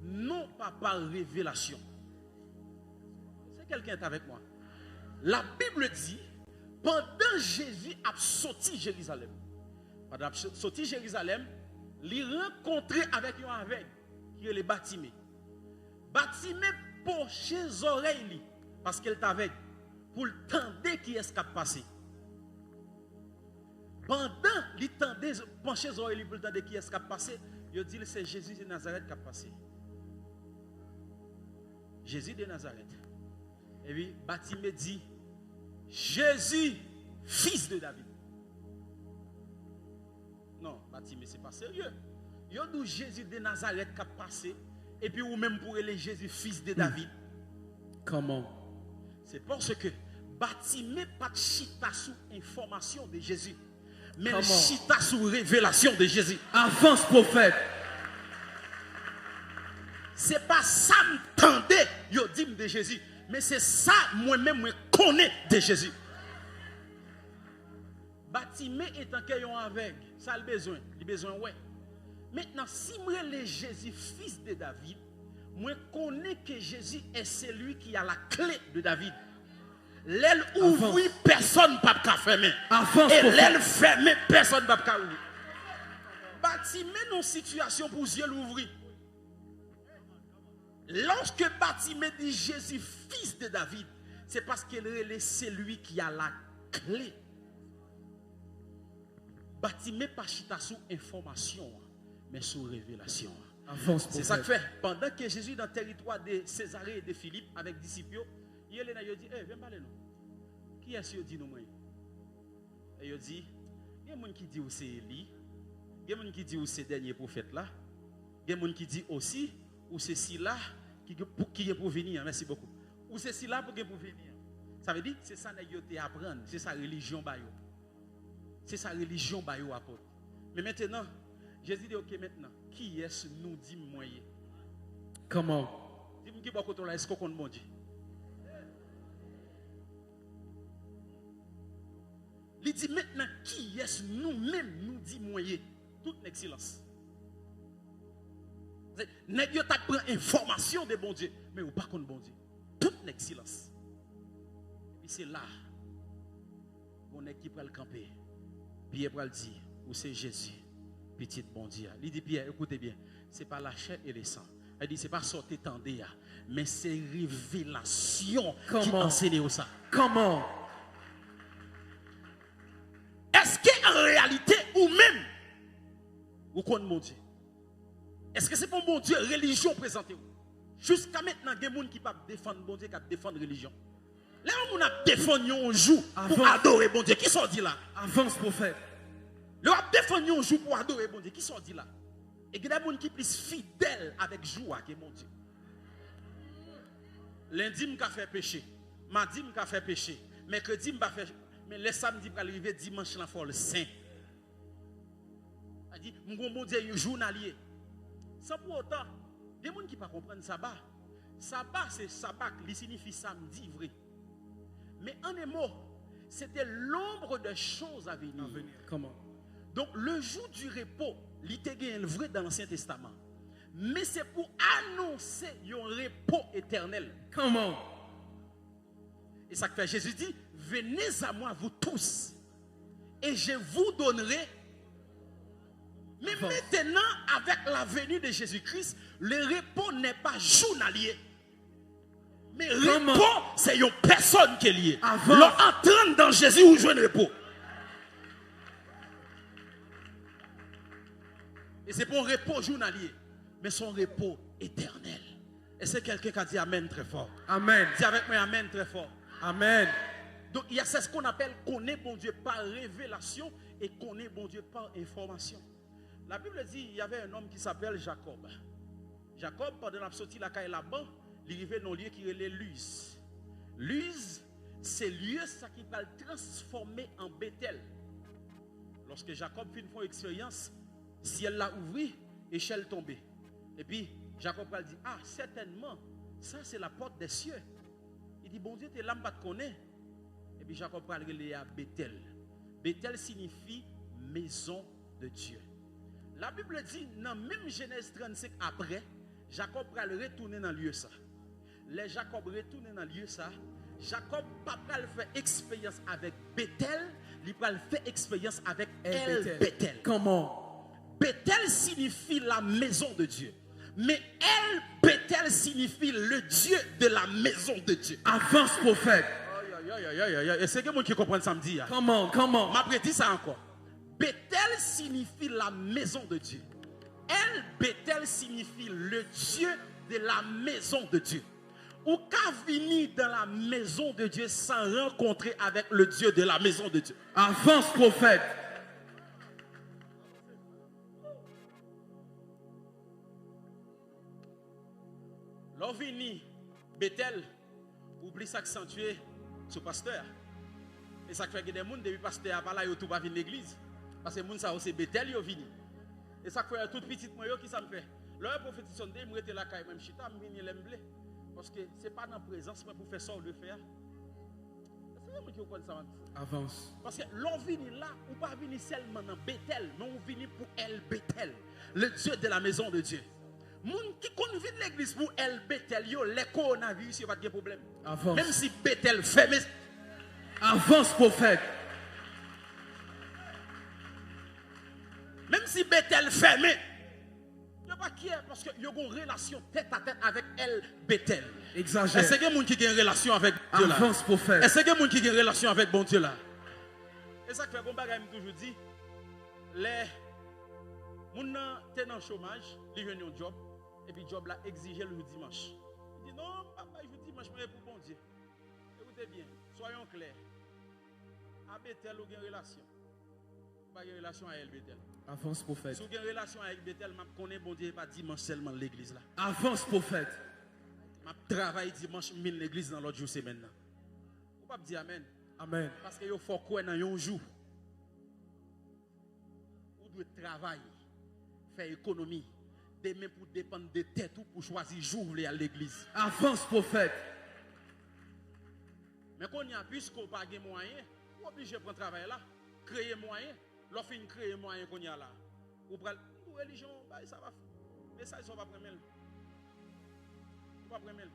non pas par révélation. Quelqu'un est avec moi. La Bible dit, pendant Jésus a sorti Jérusalem, pendant sorti Jérusalem, il rencontrait avec un aveugle qui est le Batimé. Batimé poche les oreilles parce qu'elle est aveugle pour le tendre qui est passé. Pendant il tendait pencher les oreilles pour le tendre qui est passé, il dit c'est Jésus de Nazareth qui a passé. Jésus de Nazareth. Et puis, Batimé dit, Jésus, fils de David. Non, Batimé, ce n'est pas sérieux. Il y a dit Jésus de Nazareth qui a passé, et puis ou même pour les Jésus, fils de David. Comment? C'est parce que Batimé pas de chita sous information de Jésus, mais Comment? Chita sous révélation de Jésus. Avance, prophète. Ce n'est pas ça m'tendait, yo dit de Jésus. Mais c'est ça, moi-même, je connais de Jésus. Batimé est un caillon avec, ça a le besoin. Il a besoin, ouais. Maintenant, si moi, le Jésus, fils de David, moi, connais que Jésus est celui qui a la clé de David. L'aile ouvrit, personne ne peut pas fermer. Et l'aile fermée, personne ne peut pas ouvrir. Batimé, nos situations pour Dieu l'ouvrir. Lorsque Batimé dit Jésus, fils de David, c'est parce qu'il est celui qui a la clé. Batimé pas chita sous information, mais sous révélation. C'est ça que fait. Pendant que Jésus dans le territoire de Césarée et de Philippe avec les disciples, il dit, viens parler nous. Qui est-ce qui dit nous? Et il dit, il y a des gens qui disent c'est Élie, il y a des gens qui disent c'est le dernier prophète là, il y a des gens qui disent aussi, ou c'est ci là qui est pour venir. Merci beaucoup. Ou c'est ci là pour venir. Ça veut dire c'est ça que apprendre, c'est sa religion bayo. C'est sa religion bayo apôtre. Mais maintenant, Jésus dit OK maintenant, qui est-ce nous dit moyen? Comment? Dis-moi qui va côté là, est-ce qu'on compte bon Dieu? Il dit maintenant qui est-ce nous-mêmes nous dit moyen? Toute excellence. Nèg yo t'a prend information de bon Dieu, mais ou pas contre bon Dieu. Toute excellence. Et puis c'est là on est qui peut le camper. Pierre va le dire, ou c'est Jésus, petit bon Dieu. Il dit Pierre, écoutez bien, ce n'est pas la chair et le sang. Il dit, ce n'est pas sortir tendé, mais c'est révélation qui enseigne ça. Comment? Est-ce qu'en réalité, ou même, vous connaissez mon Dieu? Est-ce que c'est pour mon Dieu, religion présentée? Jusqu'à maintenant, il y a des gens qui ne peuvent pas défendre mon Dieu, qui défendent la religion. Là, on a défendu un jour pour adorer mon Dieu. Qui sont dit là? Avance, prophète. Là, on a défendu un jour pour adorer mon Dieu. Qui sont dit là? Et il y a des gens qui sont plus fidèles avec joie que mon Dieu. Lundi, je vais faire péché. Mardi, je vais faire péché. Mercredi, je vais faire péché. Mais le samedi, je vais arriver dimanche, la folle saint. Il dit, mon Dieu, un journalier. Sans pour autant, des gens qui ne comprennent pas sabbat. Sabbat, c'est sabbat, qui signifie samedi vrai. Mais en un mot, c'était l'ombre de choses à venir. Comment? Donc, le jour du repos, il était vrai dans l'Ancien Testament. Mais c'est pour annoncer un repos éternel. Comment? Et ça fait Jésus dit, venez à moi vous tous, et je vous donnerai. Mais maintenant, avec la venue de Jésus-Christ, le repos n'est pas journalier. Mais le repos, c'est une personne qui est liée. L'entrant dans Jésus, vous jouez le repos. Et c'est pour un repos journalier, mais son repos éternel. Et c'est quelqu'un qui a dit Amen très fort. Amen. Dis avec moi Amen très fort. Amen. Donc il y a ce qu'on appelle connaître bon Dieu par révélation et connaître bon Dieu par information. La Bible dit il y avait un homme qui s'appelle Jacob. Jacob, pendant la sortie de la caille là-bas, il arrivait dans un lieu qui est Luz. Luz, c'est lieu ça qui va le transformer en Bethel. Lorsque Jacob fait une fois expérience, ciel l'a ouvert, échelle tombée. Et puis Jacob va dire ah certainement ça c'est la porte des cieux. Il dit bon Dieu t'es l'âme pas te connaît. Et puis Jacob va aller à Bethel. Bethel signifie maison de Dieu. La Bible dit dans même Genèse 35 après Jacob va retourner dans le lieu ça. Les Jacob retourner dans le lieu ça. Jacob pas faire expérience avec Bethel, il va faire expérience avec El Bethel. Comment? Bethel signifie la maison de Dieu. Mais El Bethel signifie le Dieu de la maison de Dieu. Avance, prophète. Est-ce que quelqu'un qui comprend ça me dit? Comment? M'a prêté ça encore. Bethel signifie la maison de Dieu. El Bethel signifie le Dieu de la maison de Dieu. Ou qu'à venir dans la maison de Dieu sans rencontrer avec le Dieu de la maison de Dieu. Avance, prophète. L'ovini, Bethel, oublie s'accentuer sur pasteur. Et ça fait que des gens, depuis pasteur a parlé, ils ne venir l'église. Parce que les gens, c'est Bethel, ils viennent. Et ça fait tout petit moyen qui ça me fait. Leur prophétisation, je me rete la caille, même chita, je viens l'emblé. Parce que ce n'est pas dans la présence, mais pour faire ça, on le faire. C'est qui comprend ça. Avance. Parce que l'on vient là, on ne pas venir seulement dans Bethel, mais on vient pour El Bethel, le Dieu de la maison de Dieu. Les gens qui conviennent l'église pour El Bethel, les coronavirus, il n'y a pas de problème. Avance. Même si Bethel ferme. Avance, prophète. Même si Bethel ferme. Il n'y a pas qui est parce qu'il y a une relation tête à tête avec El Bethel. Exagère. Est-ce qu'il y a des gens qui ont une relation avec Dieu là? Avance, prophète. Est-ce qu'il y a des gens qui ont une relation avec bon Dieu là? Et ça fait bon bagage toujours dit les gens sont dans le chômage, ils viennent un job et puis le job là exige le dimanche. Il dit non, papa, je vous dimanche mais pour bon Dieu. Écoutez bien, soyons clairs. À Bethel, vous avez une relation. Vous n'avez pas une relation avec El Bethel. Avance, prophète. Si vous avez une relation avec Bethel, je connais bon Dieu pas dimanche seulement l'église là. Avance, prophète. Je travaille dimanche, je l'église dans l'autre jour semaine. Vous ne pouvez pas dire Amen. Amen. Parce qu'il faut quoi dans un jour. Vous devez travailler, faire économie, demain pour dépendre de tête ou pour choisir jour où à l'église. Avance, prophète. Mais quand il y a plus qu'on n'a pas de moyens, vous êtes obligé de prendre travail là, créer moyens. L'offre créer moyens qu'on y a là. Ou pour religion, ça va. Mais ça, ils ne sont pas prêts. Ils ne sont pas prêts.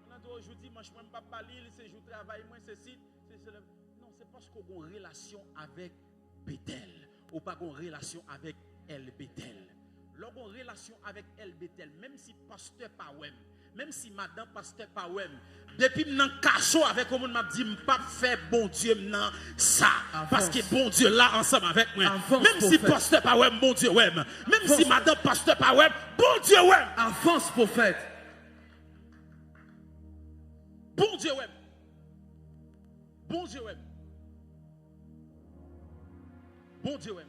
On a dit aujourd'hui, moi je ne peux pas parler, c'est jour de travail, moi c'est ci, c'est cela. Non, c'est parce qu'on a une relation avec Bethel. ou pas une relation avec El Bethel. Lorsqu'on a une relation avec El Bethel, même si pasteur pas ouais, même si madame pasteur pas ouais, depuis que je cachot avec le monde m'a dit pas faire bon Dieu maintenant ça parce que bon Dieu là ensemble avec moi. Même si pasteur pas ouais, bon Dieu ouais. Même si madame pasteur pas ouais, bon Dieu ouais. Avance prophète. Bon Dieu ouais. Bon Dieu ouais. Bon Dieu ouais.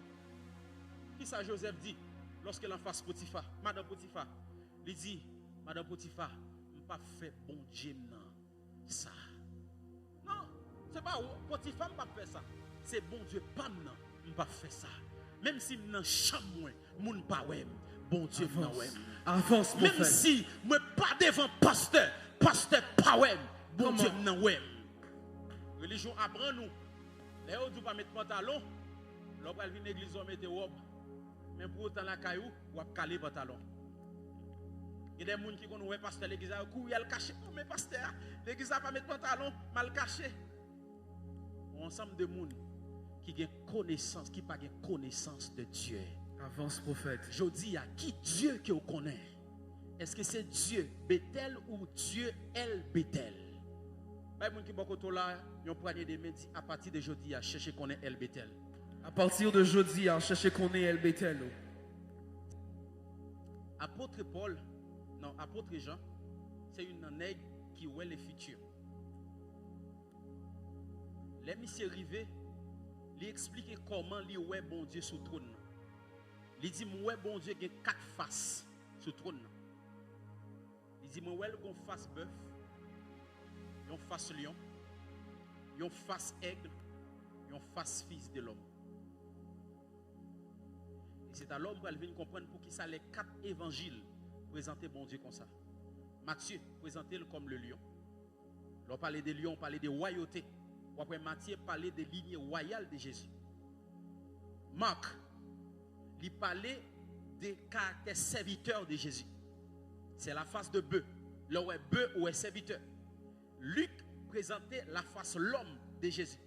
Qui ça Joseph dit lorsqu'elle en face Potiphar, madame Potiphar, il dit madame Potiphar, je ne pas faire bon Dieu non ça. Non, c'est pas Potiphar ne pas faire ça. C'est bon Dieu pas non, je pas faire ça. Même si dans chambre moun pas ouais, bon Dieu non ouais. Avance prophète. Même si moi pas devant pasteur pas ouais, bon Dieu non ouais. Religion apprend nous. Les autres pas mettre pantalon, l'autre vient l'église on mettre robe. Mais pour autant la caillou, ou a caler pantalon. Il y a des gens qui connaissent ouais pasteur l'église a courir le cacher. Oh mais pasteur, l'église a pas mettre pantalon, mal caché. Ensemble de monde qui ont connaissance, qui pas connaissance de Dieu. Avance prophète. Je dis à qui Dieu que vous connaissez? Est-ce que c'est Dieu Bethel ou Dieu El Bethel? Les gens qui sont là, ils ont pris des médis à partir de jeudi à chercher qu'on est El Bethel. À partir de jeudi, à chercher qu'on est El Bethel. Apôtre Paul, non, apôtre Jean, c'est une nègre qui voit le futur. Les messieurs arrivés, il explique comment il voit bon Dieu sur le trône. Il dit, moi, bon Dieu, il y a 4 faces sur le trône. Il dit, moi, il y a une face bœuf, une face lion, une face aigle, une face fils de l'homme. C'est à l'homme qui vient comprendre pour qui ça les 4 évangiles présentent bon Dieu comme ça. Matthieu présentait comme le lion. On parlait des lions, on parlait des royautés. Après Matthieu parlait des lignées royales de Jésus. Marc, il parlait des caractères serviteurs de Jésus. C'est la face de bœuf. Là où est bœuf ou est serviteur. Luc présentait la face l'homme de Jésus.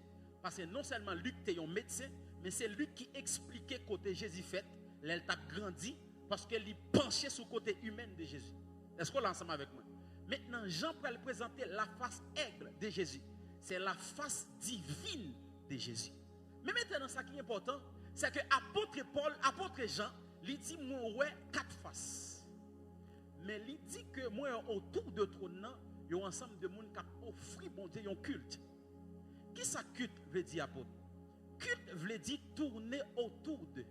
Parce que non seulement Luc était un médecin, mais c'est lui qui expliquait côté Jésus fait, elle a grandi parce qu'elle penchait sur le côté humain de Jésus. Est-ce qu'on est ensemble avec moi? Maintenant, Jean peut présenter la face aigle de Jésus. C'est la face divine de Jésus. Mais maintenant, ce qui est important, c'est que apôtre Paul, apôtre Jean, il dit moi ouais 4 faces. Mais il dit que moi autour de trône, il y a un ensemble de monde qui offre bon Dieu un culte. Qui ça culte veut dire apôtre? Culte veut dire tourner autour de.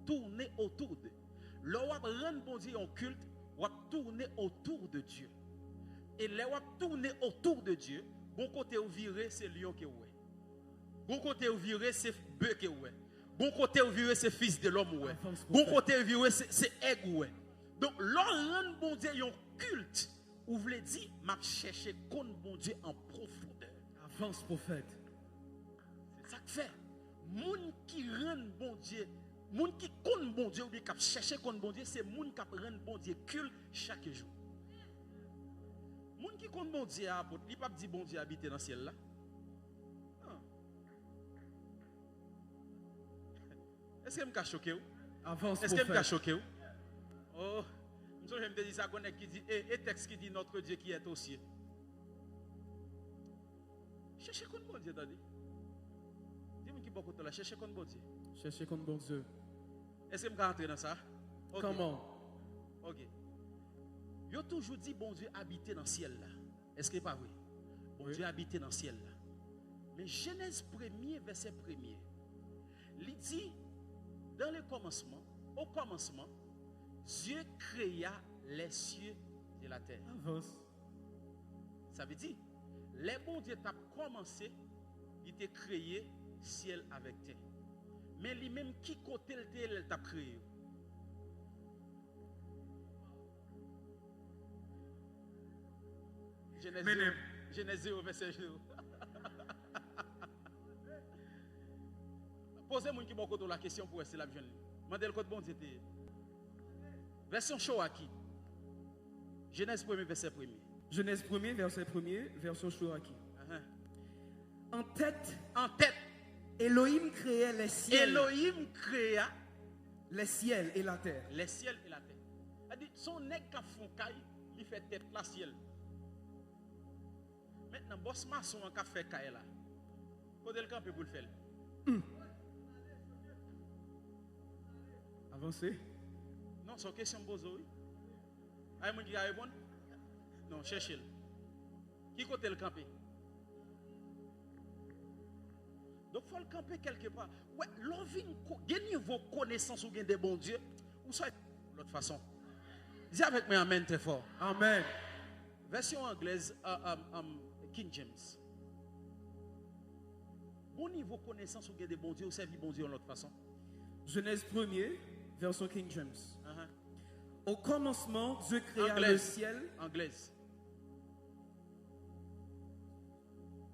Tourner autour de. Lorsque on rend bon Dieu un culte, on va tourner autour de Dieu. Et là, on va tourner autour de Dieu. Bon côté où virer, c'est lion qui est. Bon côté où virer, c'est bœuf qui est. Bon côté où virer, c'est fils de l'homme. Bon côté où virer, c'est aigle. Donc, lorsque rend bon Dieu un culte, vous voulez dire, m'a chercher contre bon Dieu en profondeur. Avance prophète. C'est ça que fait. Moun qui rend bon Dieu, moun qui connaît bon Dieu ou bien qui cherche contre bon Dieu, c'est moun qui rend bon Dieu culte chaque jour. Moun qui connaît bon Dieu, il pas dit bon Dieu habiter dans le ciel là. Est-ce que je suis choqué? Avance Est-ce que je prophète. suis choqué? Oh, je me dis ça qui dit et texte qui dit notre Dieu qui est au ciel. Cherchez contre bon Dieu, Daddy. Dis-moi qui beaucoup de là, cherchez contre bon Dieu. Cherchez contre bon Dieu. Est-ce que je peux rentrer dans ça? Okay. Comment? Ok. Yo toujours dit bon Dieu habiter dans le ciel là. Est-ce que c'est pas vrai? Bon Dieu habiter dans le ciel là. Mais Genèse 1er, verset 1er, il dit dans le commencement, au commencement, Dieu créa les cieux et la terre. Avance. Ça veut dire, les bon Dieu t'a commencé, il t'a créé ciel avec terre. Mais lui-même, qui côté il t'a créé? Genèse 0, verset 0. Posez-moi qui beaucoup la question pour rester la jeune. Mandez le code bon Dieu. Version show à qui? Genèse 1er, verset 1er. Genèse 1er, verset 1er, version Chouraki. Uh-huh. En tête En tête Elohim créait les ciels, Elohim créa les ciels et la terre. les ciels et la terre. C'est-à-dire, son nègre qui a font caille, il fait tête la ciel. Maintenant, boss maçon qui a fait caille là. Côté le camp pour le faire. Avancez. Non, c'est une question de bozo. Aïe, mon qui a répondu? Non, cherchez-le. Qui côté le camper? Donc, il faut le camper quelque part. Ouais, l'envie, gagnez vos connaissances ou gagnez des bons dieux, ou soit de l'autre façon. Dis avec moi, amen, très fort. Amen. Version anglaise, King James. Bon niveau connaissance ou gagnez des bons dieux, ou servir bon Dieu de l'autre façon. Genèse 1er, version King James. Uh-huh. Au commencement, Dieu créa Anglaise. le ciel. Anglaise.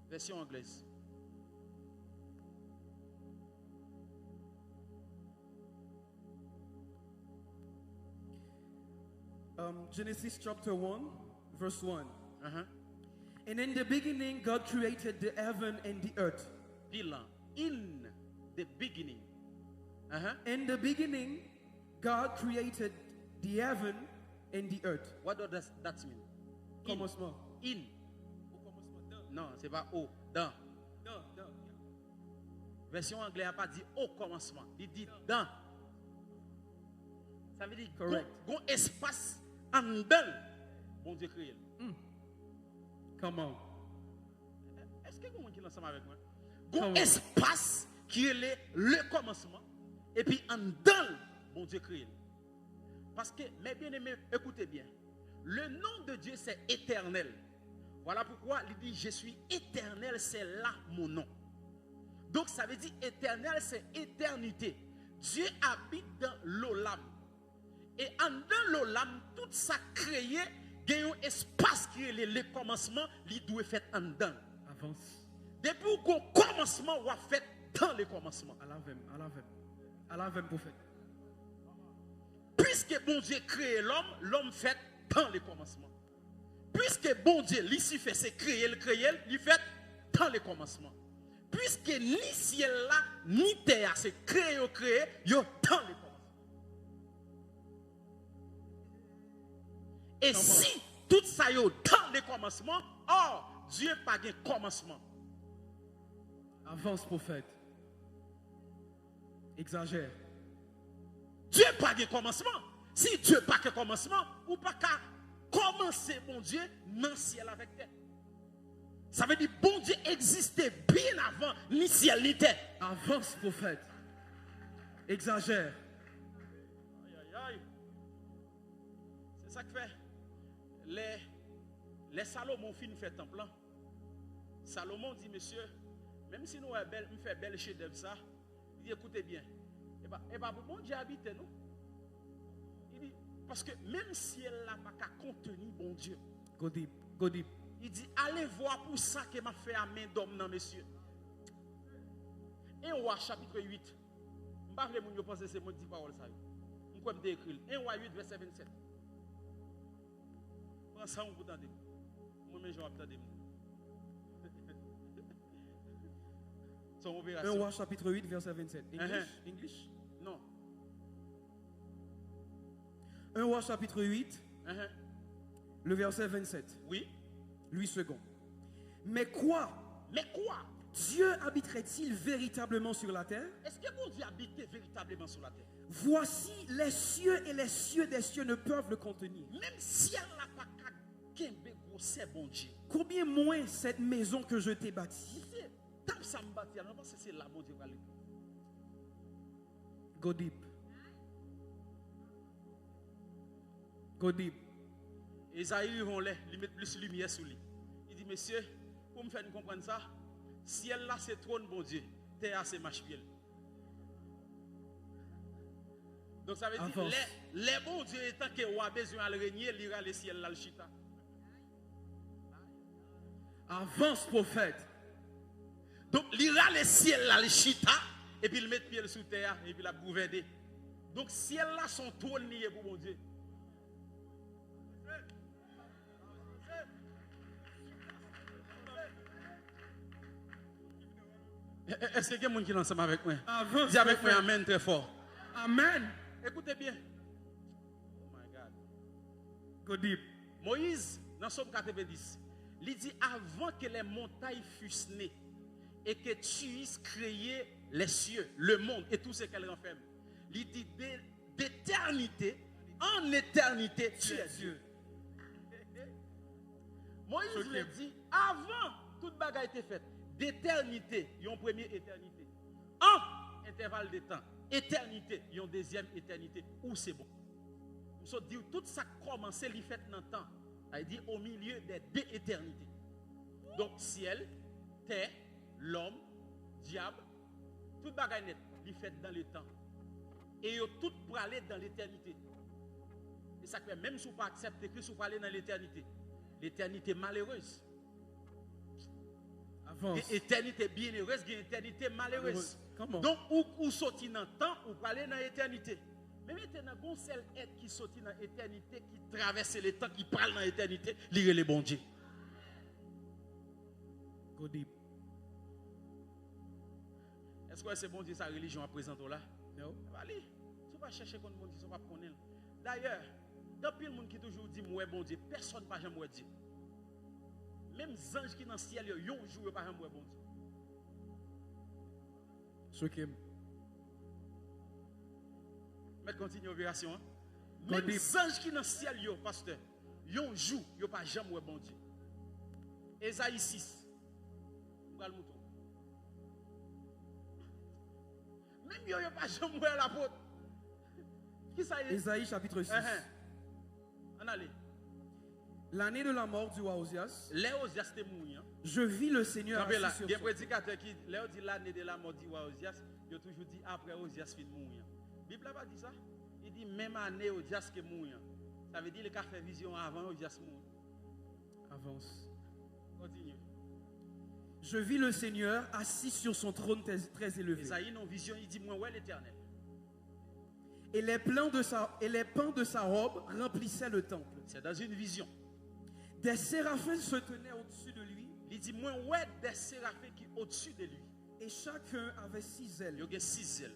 Version anglaise. Genesis chapter 1, verse 1. Uh-huh. And in the beginning, God created the heaven and the earth. Bilan. In the beginning. Uh-huh. In the beginning, God created the heaven and the earth. What does that mean? In. Commencement. In. Non, c'est pas au. Dans. Version anglaise n'a pas dit au commencement. Il dit dans. Ça veut dire Correct. qu'on espace en dedans. Bon Dieu créé. Come on. Est-ce que vous êtes ensemble avec moi? Come Qu'on on. espace qui est le commencement. Et puis en dedans, bon Dieu créé. Parce que, mes bien-aimés, écoutez bien. Le nom de Dieu, c'est éternel. Voilà pourquoi il dit, je suis éternel, c'est là mon nom. Donc ça veut dire éternel, c'est éternité. Dieu habite dans l'olam. Et en dans l'olam, tout ça créé, il y a un espace qui est le commencement, il doit être en dedans. Avance. Depuis qu'on commencement, on va faire dans le commencement. Alavem, prophète. Puisque bon Dieu crée l'homme, l'homme fait dans le commencement. Puisque bon Dieu, l'ici fait, c'est créer, il fait dans le commencement. Puisque ni ciel là, ni terre, c'est créer, il y a dans le commencement. Et si tout ça y a dans le commencement, or, Dieu n'a pas de commencement. Avance, prophète. Exagère. Dieu n'a pas de commencement. Si Dieu n'a pas de commencement, ou pas qu'à commencer, bon Dieu, dans le ciel avec terre. Ça veut dire bon Dieu existait bien avant ni ciel ni terre. Avance, prophète. Exagère. Aïe, aïe, aïe. C'est ça que fait. Les Salomon fin fait temple. Salomon dit, monsieur, même si nous fait belle chez d'œuvre ça, il dit, écoutez bien. Et bien, bon Dieu habite nous. Il dit, parce que même si elle n'a pas qu'à contenir bon Dieu. Go deep, go deep. Il dit, allez voir pour ça que m'a fait à main d'homme, non, monsieur. Et on voit chapitre 8. Je ne sais pas si vous pensez que c'est mon dit parole ça. Je vais vous écrire. 1 roi 8, verset 27. Prends ça, on vous entendez. Moi-même, je vais vous entendre. Son 1 opération. Roi chapitre 8, verset 27. English? Non. 1 Roi chapitre 8, le verset 27. Oui. 8 secondes. Mais quoi Dieu habiterait-il véritablement sur la terre? Est-ce que mon Dieu habite véritablement sur la terre? Voici les cieux et les cieux des cieux ne peuvent le contenir. Même si elle n'a pas qu'à c'est bon Dieu. Combien moins cette maison que je t'ai bâtie? Tant ça me bâtit, alors c'est là mon Dieu va aller. Go deep. Go deep. Esaïe vont là, il met plus de lumière sur lui. Il dit, monsieur, pour me faire comprendre ça, ciel là c'est trône bon Dieu, terre c'est marche-pied. Donc ça veut dire, les bons dieux étant que roi besoin de régner, il ira le ciel là le chita. Avance, prophète. Donc il ira le ciel là le chita, et puis il met pied sous terre, et puis il a gouverné. Donc ciel là son trône lié pour bon Dieu. Est-ce qu'il y a quelqu'un qui est ensemble avec moi? Avance, Dis avec moi prophète. amen très fort. Amen. Écoutez bien. Oh my God. Go deep. Moïse, dans Somme 90, il dit avant que les montagnes fussent nées et que tu eusses créé les cieux, le monde et tout ce qu'elles renferment. Il dit d'éternité en éternité, tu es Dieu. Moïse lui dit avant toute bagarre était faite, d'éternité, il y a une première éternité. En intervalle de temps, éternité, il y a une deuxième éternité. Où c'est bon. Nous dit tout ça commencé, il fait dans le temps. Il dit au milieu des deux éternités. Donc ciel, terre, l'homme, diable, toute bagarre net, il fait dans le temps. Et il tout pour aller dans l'éternité. Et ça fait même si vous ne pas accepter Christ, vous pour aller dans l'éternité. L'éternité malheureuse. Avance. L'éternité bienheureuse, l'éternité malheureuse. Comment? Donc, où sortir dans le temps, ou pour aller dans l'éternité. Mais maintenant, bon seul être qui sortit dans l'éternité, qui traverse le temps, qui parle dans l'éternité, lire les bons dieux. Go deep. Est-ce que c'est bon Dieu sa religion à présenter là? No. Allez, tu vas chercher qu'on bon Dieu, tu vas connaître. D'ailleurs, dans le monde qui toujours dit moi bon Dieu, personne ne va jamais dire. Même les anges qui sont dans le ciel, ils ont un jour, ils ne va jamais bon Dieu. Ce qui est. Mais continue l'opération. Hein? Go Même deep. les anges qui sont dans le ciel, yo, pasteur, ils ont un jour, ils ne va jamais bon Dieu. Ésaïe 6. Même ils ne va pas jamais l'apôtre. Qui ça y est? Ésaïe chapitre 6. On allait. L'année de la mort du roi Osias, Les Osias étaient mouillants. je vis le Seigneur Il assis sur y a un son... prédicateur qui, Léo dit l'année de la mort du roi Osias, il a toujours dit après Osias fin mouillant. La Bible n'a pas dit ça. Il dit même année Osias qui est mouillant. Ça veut dire qu'il a fait vision avant Osias mouillant. Avance. Continue. Je vis le Seigneur assis sur son trône très élevé. Esaïe, non vision, il dit moi, ouais l'éternel. Et les pans de sa robe remplissaient le temple. C'est dans une vision. Des séraphins se tenaient au-dessus de lui, Il dit moi, ouais des séraphins qui au-dessus de lui. et chacun avait 6 ailes. Il y a 6 ailes.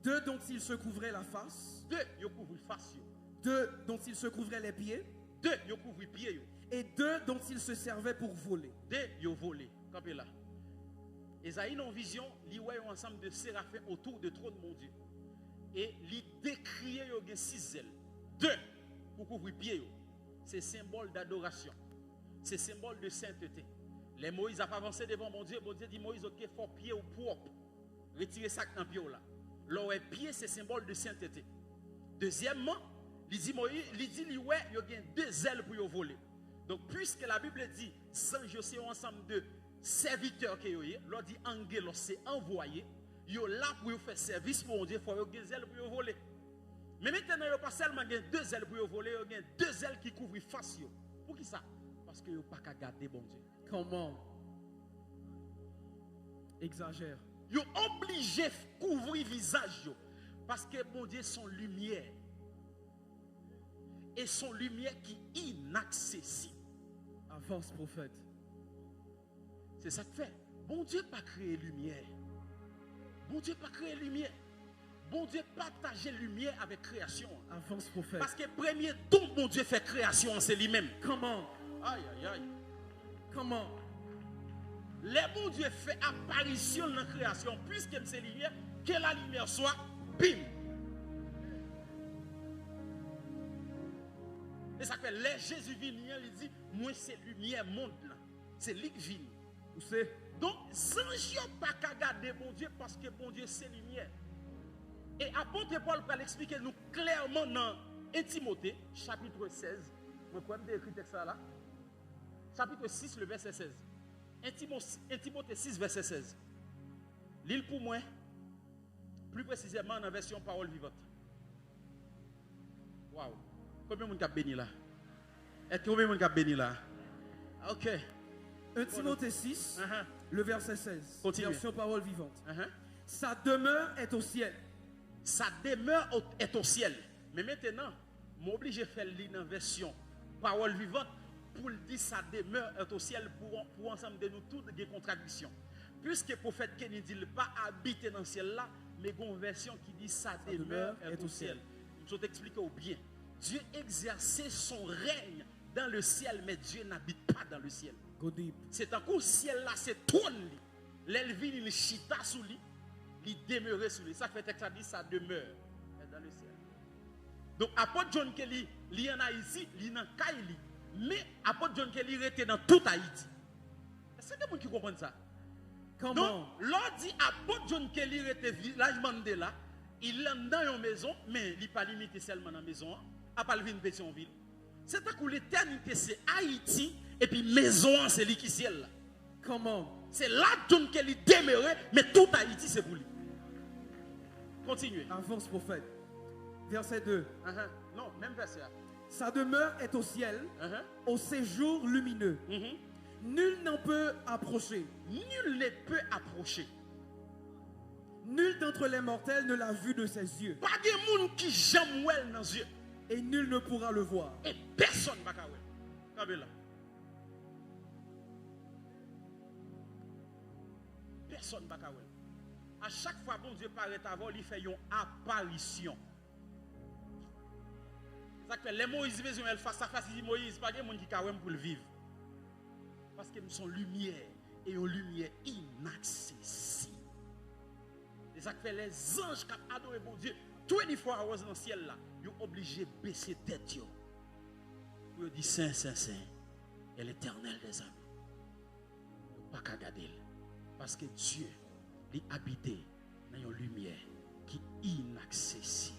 2 dont il se couvrait la face, 2, il couvre face. 2 dont il se couvrait les pieds, 2, il couvre les pieds. et 2 dont il se servait pour voler. 2, il volé. Campez là. Esaïe, non vision, il voit un ensemble de séraphins autour du trône de mon Dieu. Et il décrit il y a 6 ailes. 2 pour couvrir les pieds. C'est symbole d'adoration. C'est symbole de sainteté. Les Moïse a avancé devant mon Dieu. Mon Dieu dit Moïse, ok, faut pied ou propre. Retirez ça dans le pied là. Leur pied, c'est symbole de sainteté. Deuxièmement, il dit Moïse, il dit il y a 2 ailes pour voler. Donc, puisque la Bible dit, sans c'est un ensemble de serviteurs qui y leur dit angelo, c'est envoyé. Ils sont là pour faire service pour mon Dieu, il faut avoir 2 ailes pour voler. Mais maintenant, il n'y a pas seulement 2 ailes pour voler, il y a 2 ailes qui couvrent face. Pour qui ça? Parce que vous n'avez pas qu'à garder bon Dieu. Comment? Exagère. Vous êtes obligé de couvrir le visage. Parce que bon Dieu, son lumière. Et son lumière qui est inaccessible. Avance, prophète. C'est ça que fait. Bon Dieu n'a pas créé lumière. Bon Dieu n'a pas créé lumière. Bon Dieu partage lumière avec création. Avance, prophète. Parce que premier don bon Dieu fait création, c'est lui-même. Comment? Aïe, aïe, aïe. Comment? Les bon Dieu fait apparition dans la création, puisque c'est lumière, que la lumière soit, bim. Et ça fait, les Jésus vient, il dit, moi c'est lumière monde là. C'est lui qui vient. Où c'est? Donc, sans pas qu'à garder bon Dieu, parce que bon Dieu c'est lumière. Et apôtre Paul va l'expliquer nous clairement dans 1 Timothée, chapitre 16. Vous pouvez écrire ça là? Chapitre 6, le verset 16. 1 Timothée 6, verset 16. L'île pour moi, plus précisément dans la version parole vivante. Waouh! Combien de monde qui a béni là? Est-ce que combien de monde qui a béni là? Ok. 1 Timothée 6, le verset 16. Continue. Version parole vivante. Sa demeure est au ciel. Sa demeure est au ciel. Mais maintenant, je suis obligé de faire une version parole vivante pour le dire sa demeure est au ciel pour ensemble de nous toutes des contradictions. puisque le prophète Kenny dit ne pas habiter dans le ciel là, mais il y a une version qui dit sa demeure est au ciel. Je vais t'expliquer bien. Dieu exerçait son règne dans le ciel, mais Dieu n'habite pas dans le ciel. C'est un coup, le ciel là, c'est trône. L'elvin, il chita sous lui, il demeurait sous lui. Ça fait que ça dit sa demeure est dans le ciel. Donc, apôtre John Kelly, il y en a ici, il y en a Kaili. Mais apôtre John Kelly était dans tout Haïti. Est-ce que vous qui comprennent ça? Comment? Donc, l'on dit apôtre John Kelly était village Mandela, il est dans une maison, mais il n'est pas limité seulement dans la maison, à part une petite ville. C'est à que l'éternité, c'est Haïti, et puis maison, c'est lui qui ciel là. Comment? C'est là John Kelly demeurait, mais tout Haïti, c'est pour lui. Continuez. Avance, prophète. Verset 2. Non, même verset. Sa demeure est au ciel, au séjour lumineux. Nul n'en peut approcher. Nul ne peut approcher. Nul d'entre les mortels ne l'a vu de ses yeux. Pas de monde qui jamais ouel dans les yeux. Et nul ne pourra le voir. Et personne ne va le voir. Personne ne va le voir. À chaque fois, bon Dieu paraît avant, il fait une apparition. C'est que les Moïse, ils face à face, ils disent Moïse, pas de monde qui a pour le vivre. Parce que nous sommes lumière et une lumière inaccessible. C'est ça que fait les anges qui adorent bon Dieu. 24 hours dans le ciel là, ils sont obligés de baisser tête. Pour dire Saint, Saint, Saint, et l'éternel des amis. Ils ne pas regarder. Parce que Dieu, il habite dans une lumière qui est inaccessible.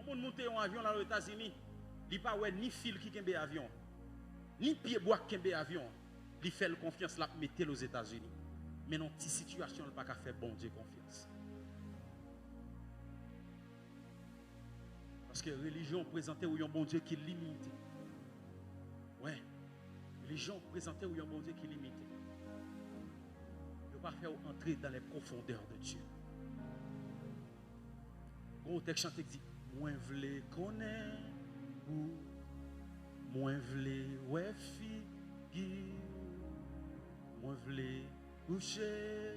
On monte en avion là aux États-Unis, il n'y a pas ni fil qui kembe avion, ni pied bois qui kembe avion. Il fait confiance là, mettez aux États-Unis. Mais dans cette situation, il n'y a pas qu'à faire bon Dieu confiance. Parce que la religion présente un bon Dieu qui est limité. Ouais. La religion présente un bon Dieu qui est limité. Il ne va pas faire entrer dans les profondeurs de Dieu. Quand on texte chante dit moins vle connaître ou moins vle ouais figi moins vle coucher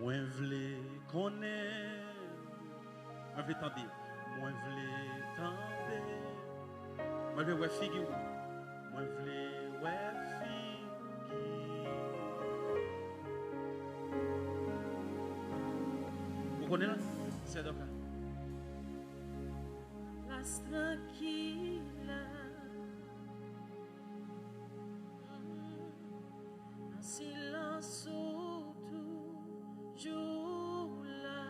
moins vle connaître moins vle tendre moins vle tendre moins vle ouais figi moins vle ouais c'est donc. Place tranquille, en silence toujours là.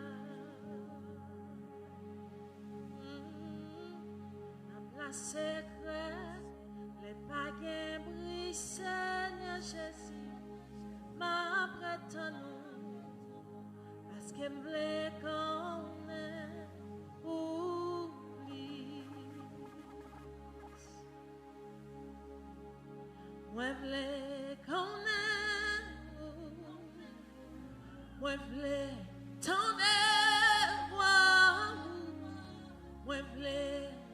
La place secrète, les paquets brillent, Seigneur Jésus, m'apprête à nous. Parce que me connaît oublie. Moi me connaît, moi me t'en voir, moi me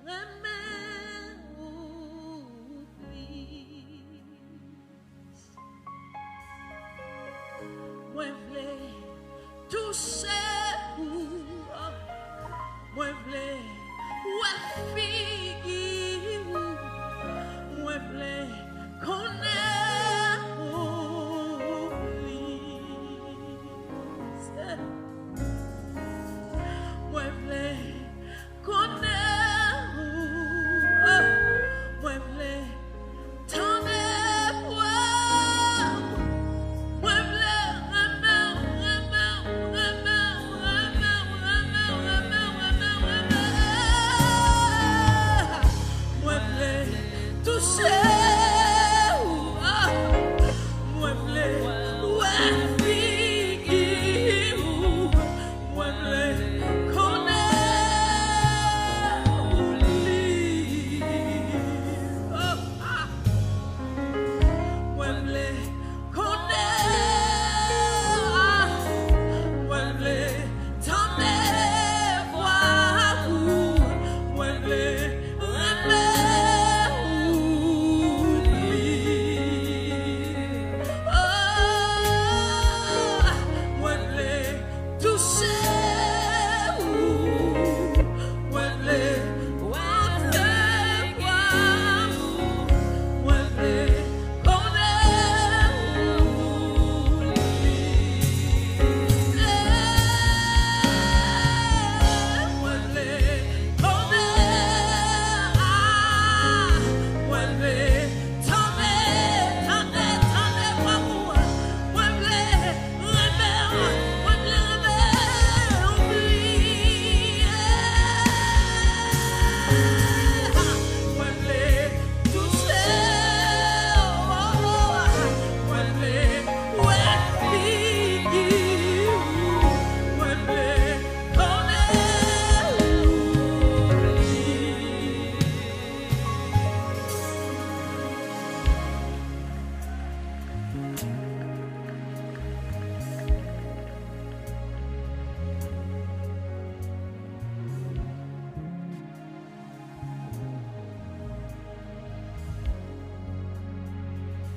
aimer oublie. Moi me toucher moi vle ouais figi moi vle connaître moi vle connaître moi vle tendre moi vle aimer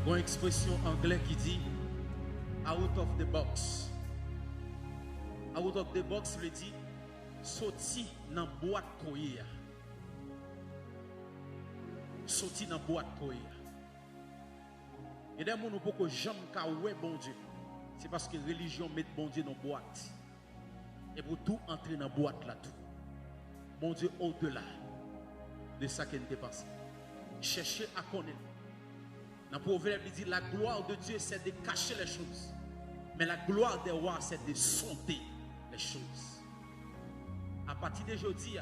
Une expression anglaise qui dit out of the box. Out of the box veut dire sorti dans boîte koya. Sorti dans boîte koya. Et des gens qui ne jamais ka ouais bon Dieu. C'est parce que la religion met bon Dieu dans boîte. Et pour tout entrer dans boîte là tout. Bon Dieu au-delà de ça qui n'était passé. Cherchez à connaître. Dans le proverbe, il dit la gloire de Dieu, c'est de cacher les choses. Mais la gloire des rois, c'est de sonder les choses. À partir d'aujourd'hui,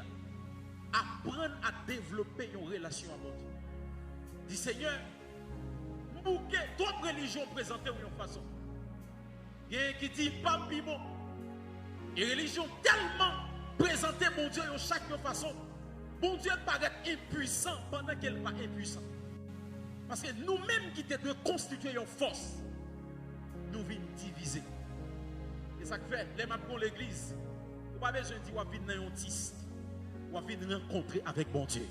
apprendre à développer une relation avec Dieu. Dis Seigneur, bouquet, toute religion présentée de une façon. Il y a qui dit pas piment. Et religion tellement présentée, mon Dieu, de chaque façon. Bon Dieu paraît impuissant pendant qu'elle n'est pas impuissant. Parce que nous-mêmes qui devons constituer une force, nous venons diviser. Et ça fait, les mains pour l'église, vous n'avez pas besoin de dire, vous venez dans un tiste, vous venez rencontrer avec bon Dieu.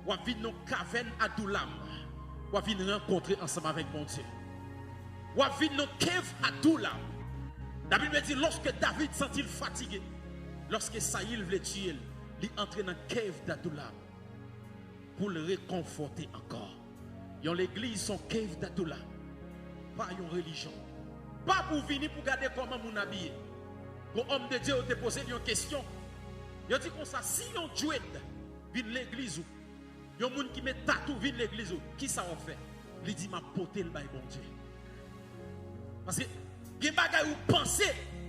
Vous venez dans une caverne à Doulam, vous venez rencontrer ensemble avec bon Dieu. Vous venez dans une cave à Doulam. La Bible dit, lorsque David sentit fatigué, lorsque Saïl voulait tuer, il est entré dans la cave d'Adoulam pour le réconforter encore. L'église, son cave d'Adoula. Pas une religion. Pas pour venir pour regarder comment vous habillez. Quand homme de Dieu te posé une question, il dit comme ça, si on jouet vient l'église, il y a des gens qui met tatou vient l'église, qui ça va faire? Il dit, ma poté le bail bon Dieu. Parce que, il y a des gens qui pensent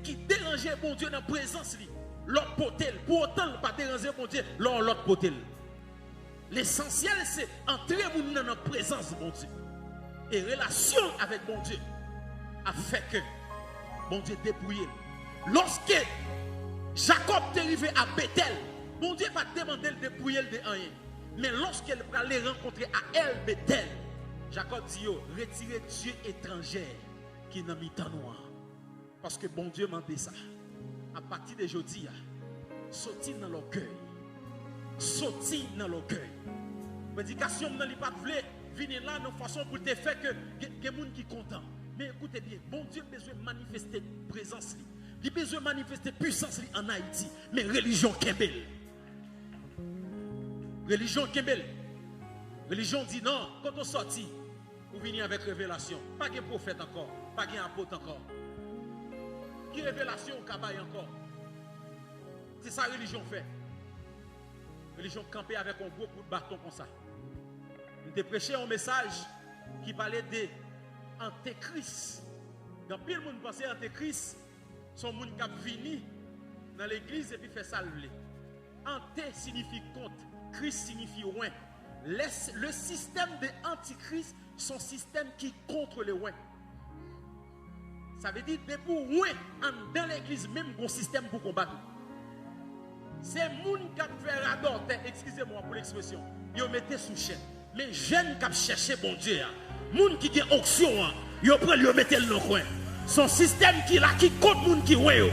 qui dérangeait bon Dieu dans la présence, l'autre poté, pour autant, pas déranger bon Dieu, l'autre poté. L'essentiel, c'est entrer dans la présence de bon Dieu. Et relation avec bon Dieu a fait que bon Dieu dépouillé. Lorsque Jacob est arrivé à Bethel, bon Dieu va demander de dépouiller de rien. Mais lorsqu'il va aller rencontrer à El Bethel, Jacob dit, retirez Dieu étranger qui n'a mis temps noir. Parce que bon Dieu m'a dit ça. À partir d'aujourd'hui, sortir dans l'orgueil. Sortir dans l'orgueil. Prédication dans les pas de venir là de façon pour te faire que des gens qui sont contents. Mais écoutez bien, bon Dieu a besoin de manifester présence. Il a besoin de manifester puissance en Haïti. Mais religion Kembel. Religion Kembel. Religion dit non, quand on sortit, vous venez avec révélation. Pas de prophète encore, pas de apôtre encore. Qui révélation au cabaye encore? C'est ça la religion fait. Religion campée avec un gros coup de bâton comme ça. Nous avons prêché un message qui parlait de Antéchrist. Quand pile monde pensait Antéchrist, son monde qui a fini dans l'église et puis fait ça. Anté signifie contre, Christ signifie loin. Le système de Antichrist, son système qui contre le loin. Ça veut dire que pour loin, dans l'église, même un système pour combattre. C'est les gens qui ont fait radar, excusez-moi pour l'expression, ils ont mis sous chaîne. Mais jeunes qui ont cherché bon Dieu, les gens qui ont auction, ils ont pris, ils ont mis dans le coin. Son système qui là, qui compte les gens qui ont.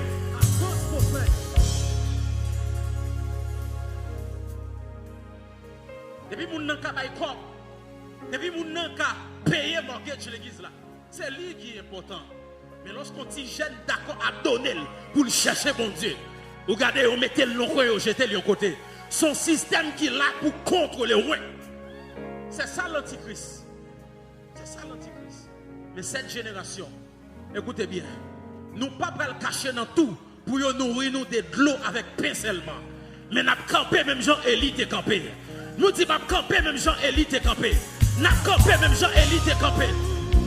Depuis que les gens ont payé corps, depuis que les gens ont payé le mortgage de l'église là, c'est lui qui est important. Mais lorsqu'on dit jeune d'accord à donner pour chercher bon Dieu, regardez, on mettait le coin, on jetait le côté. Son système qui est là pour contre le loin. C'est ça l'antichrist. C'est ça l'antichrist. Mais cette génération, écoutez bien, nous ne pouvons pas le cacher dans tout pour nourrir nous de l'eau avec pain seulement. Mais nous avons campé même Jean-Élie est campé. Nous disons que campé même Jean-Élie est campé. Nous avons campé même Jean-Élie est campé.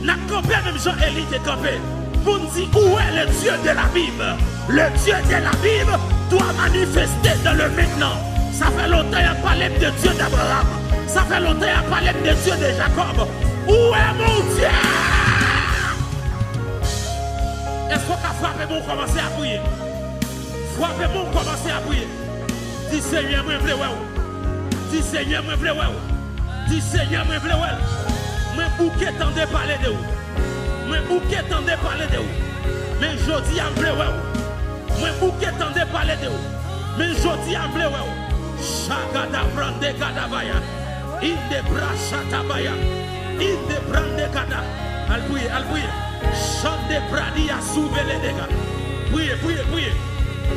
Nous avons campé même Jean-Élie est campé. Pour nous dire où est le Dieu de la Bible. Le Dieu de la Bible doit manifester dans le maintenant. Ça fait longtemps qu'il a parlé de Dieu d'Abraham. Ça fait longtemps qu'il a parlé de Dieu de Jacob. Où est mon Dieu? Est-ce qu'on a frappé mon commencer à prier? Frappez mon commencer à prier. Dis Seigneur, moi je veux où? Dis Seigneur, moi je veux où? Dis Seigneur, moi je veux où? Moi bouquet tendez parler de où? Moi, bouquet tendez parler de vous. Mais jodi à bleu, moi, bouquet tendez parler de vous. Mais jodi à bleu, Shagada brande kadabaya. Inde brasha tabaya. Inde brande kada. Albouye, albouye. Chante bradi à soulever les dégâts. Priez, priez, priez.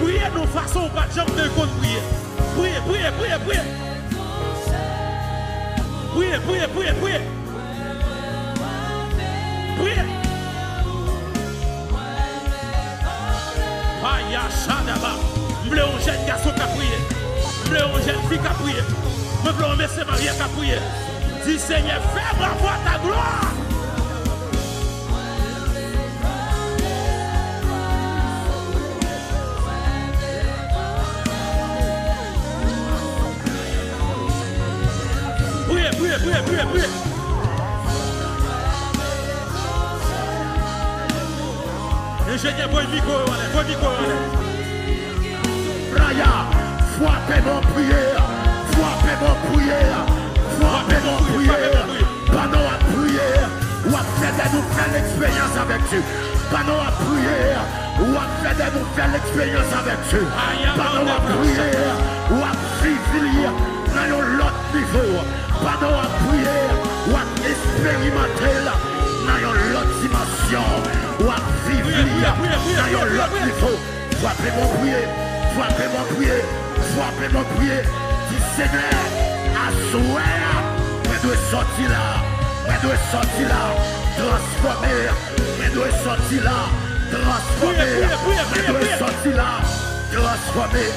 Priez de façon pas de jambe de compte prier. Priez, priez, priez, priez. Priez, priez, priez, priez. Priez. Aya Shadaba. M'bleu un jeune garçon qui a prié. M'bleu un jeune fille qui a prié. M'bleu un monsieur marié qui a prié. Dis Seigneur, fais-moi voir ta gloire. Priez, priez, priez, priez, priez. Ingénieur, bon micro, bon micro. Raya, frappez mon prière, frappez mon prière, frappez mon prière. Pendant la prière, ou à faire nous faire l'expérience avec Dieu. Pendant la prière, ou à faire nous faire l'expérience avec Dieu. Pendant la prière, ou à vivre dans l'autre niveau. Pendant la prière, ou à expérimenter là, dans l'autre dimension. Ou à vivre dans l'autre niveau. Frappez mon prière, frappez mon prière, frappez mon prière. Dis Seigneur, à souhait, mais doit sortir là, mais doit sortir là, transformer, mais doit sortir là, transformer, mais doit sortir là, transformer.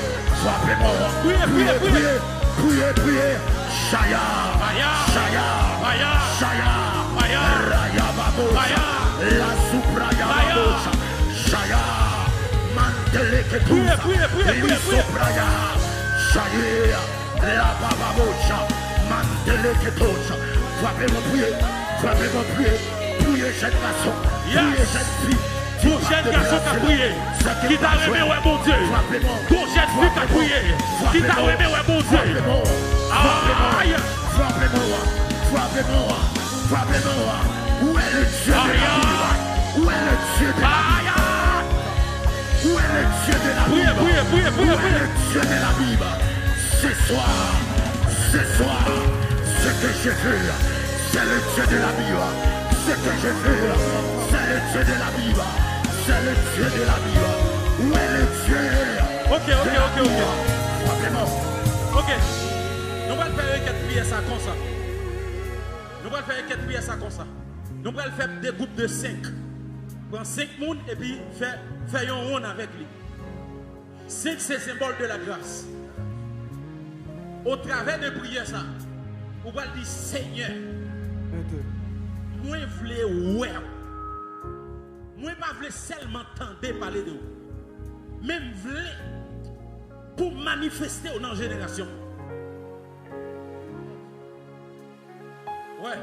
Frappez mon prière, prière, prière, prière. Shaya, Shaya, Shaya, Raya Babo, La Supraya Babo, Shaya, Mantele Ketusa, Supraya, Shaya, La Bababocha, Mantele Ketusa. Frappez mon prier, priez jeune garçon, priez jeune fille. Ton jeune garçon qui a prié, qui t'a aimé, ouais, mon Dieu. Ton jeune fille qui a prié, qui t'a aimé, ouais, mon Dieu. Aïe! Frappez-moi, frappez-moi, frappez-moi. Où est le Dieu de la vie? Où est le Dieu de la vie? Où est le Dieu de la vie? Où est le Dieu de la Bible? Ce soir, ce que je veux, c'est le Dieu de la Bible. Ce que je veux, c'est le Dieu de la Bible. C'est le Dieu de la Bible. Où est le Dieu? Ok. Frappez-moi. Ok. Nous allons faire quatre prières ça comme ça. Nous allons faire quatre prières ça comme ça. Nous allons faire des groupes de 5. Prends 5 personnes et puis faire un rond avec lui. 5 c'est symbole de la grâce. Au travers de prières ça, on va dire Seigneur, moi je voulais ouais. Moi pas voulais seulement tenter parler de vous. Même voulais pour manifester dans la génération. Ouais.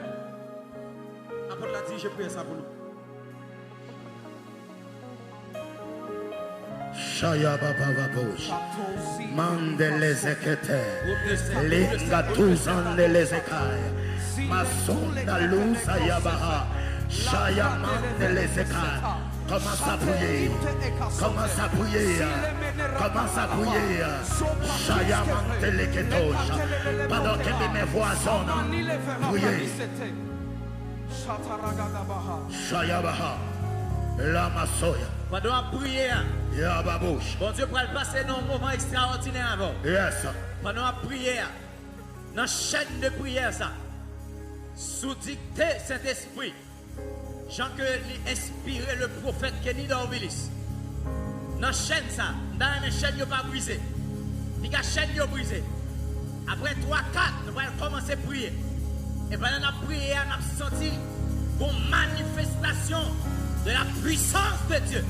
Après la dit, je prie ça pour nous. Shaya Baba Babosh. Mandele Zekete. Linga Tuzan de Lezekai. Masonda Lusa Yabaha. Shaya Mandele Zekai. Commence à prier. Commence à prier. Commence à prier. Shaya Mandele Ketosha. Pendant que mes voisins priez. Shaya Baha. La Masoya. Pendant la prière, bon Dieu pour passer dans un moment extraordinaire avant. Yes. Pendant la prière, dans la chaîne de prière, ça, sous dictée Saint-Esprit, Jean que lui inspiré le prophète Kenny Dorvilis. Dans la chaîne, ça, dans la chaîne, il n'y a pas brisé. La chaîne, il y a brisé. Après 3-4, nous allons commencer à prier. Et pendant la prière, on a senti une manifestation de la puissance de Dieu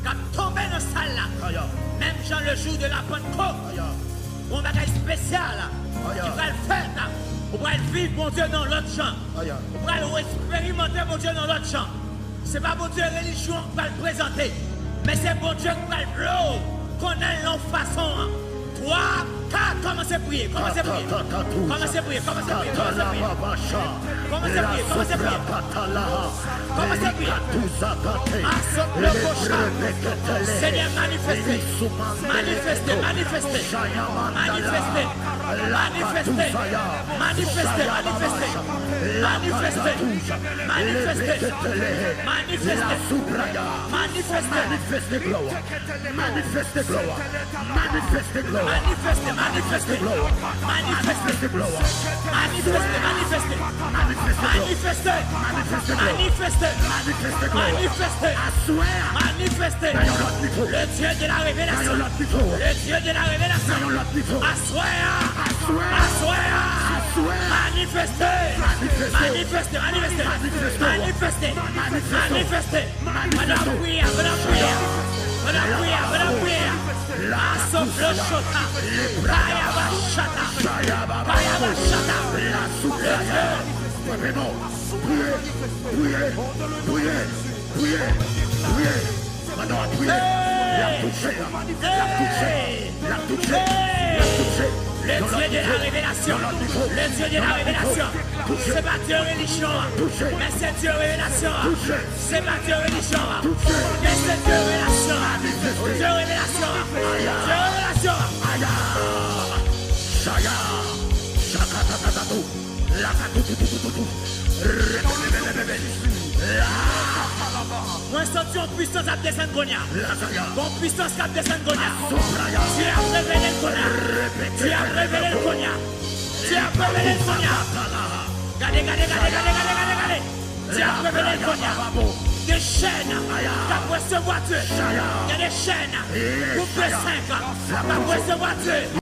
qui a tombé dans cette salle là. Même Jean le jour de la Pentecôte. On va faire spécial là. Tu vas le faire là. On va le vivre mon Dieu dans l'autre champ. On va le expérimenter mon Dieu dans l'autre champ. Ce n'est pas mon Dieu religion qui va le présenter. Mais c'est mon Dieu qui va le blow. Qu'on a l'en façon. 3, 4, commencez à prier. Commencez à prier. Commencez à prier. Commencez à prier. Commencez à prier. Commencez à prier. Commencez à prier. Commencez à prier. Seigneur, manifestez. Manifestez, manifestez. Manifestez. Manifestez. Manifestez, manifestez. Manifestez. Manifestez. Manifestez. Manifestez gloire. Manifestez gloire. Manifestez gloire. Manifestez, manifestez. Manifestez gloire. Manifestez, manifestez. Manifestez Manifestez. Manifestez gloire. Manifestez. Assoir. Manifestez. Dans l'autre niveau. Le Dieu de la révélation. Dans l'autre niveau. Le Dieu de la révélation. Dans l'autre niveau. Assoir. Assoir. Assoir. Assoir. Manifestez. Manifestez. Manifestez. Manifestez. Manifestez. Madame prière, madame prière. Madame prière, madame prière. Assomme le chota. Kayaba chata. Kayaba chata. La souplaya. Vraiment. Priez. Priez. Priez. Priez. Priez. Maintenant, priez. La touché. La touché. La touché. La touché. Le Dieu de la révélation, le Dieu de la révélation, c'est pas Dieu religion, mais c'est Dieu révélation, c'est pas Dieu religion, mais c'est Dieu révélation, Dieu révélation, Dieu révélation. Shaya, shakatatatou, lakatututututu, Moi, senti en puissance à descendre Gonia. Bon puissance à descendre Gonia. Tu as révélé le Gonia. Tu as révélé le Gonia. Tu as révélé le Gonia. Regardez, regardez, regardez, regardez, regardez. Tu as révélé le Gonia. Des chaînes. T'as recevoir Dieu. Il y a des chaînes. Coupe de 5. T'as recevoir Dieu.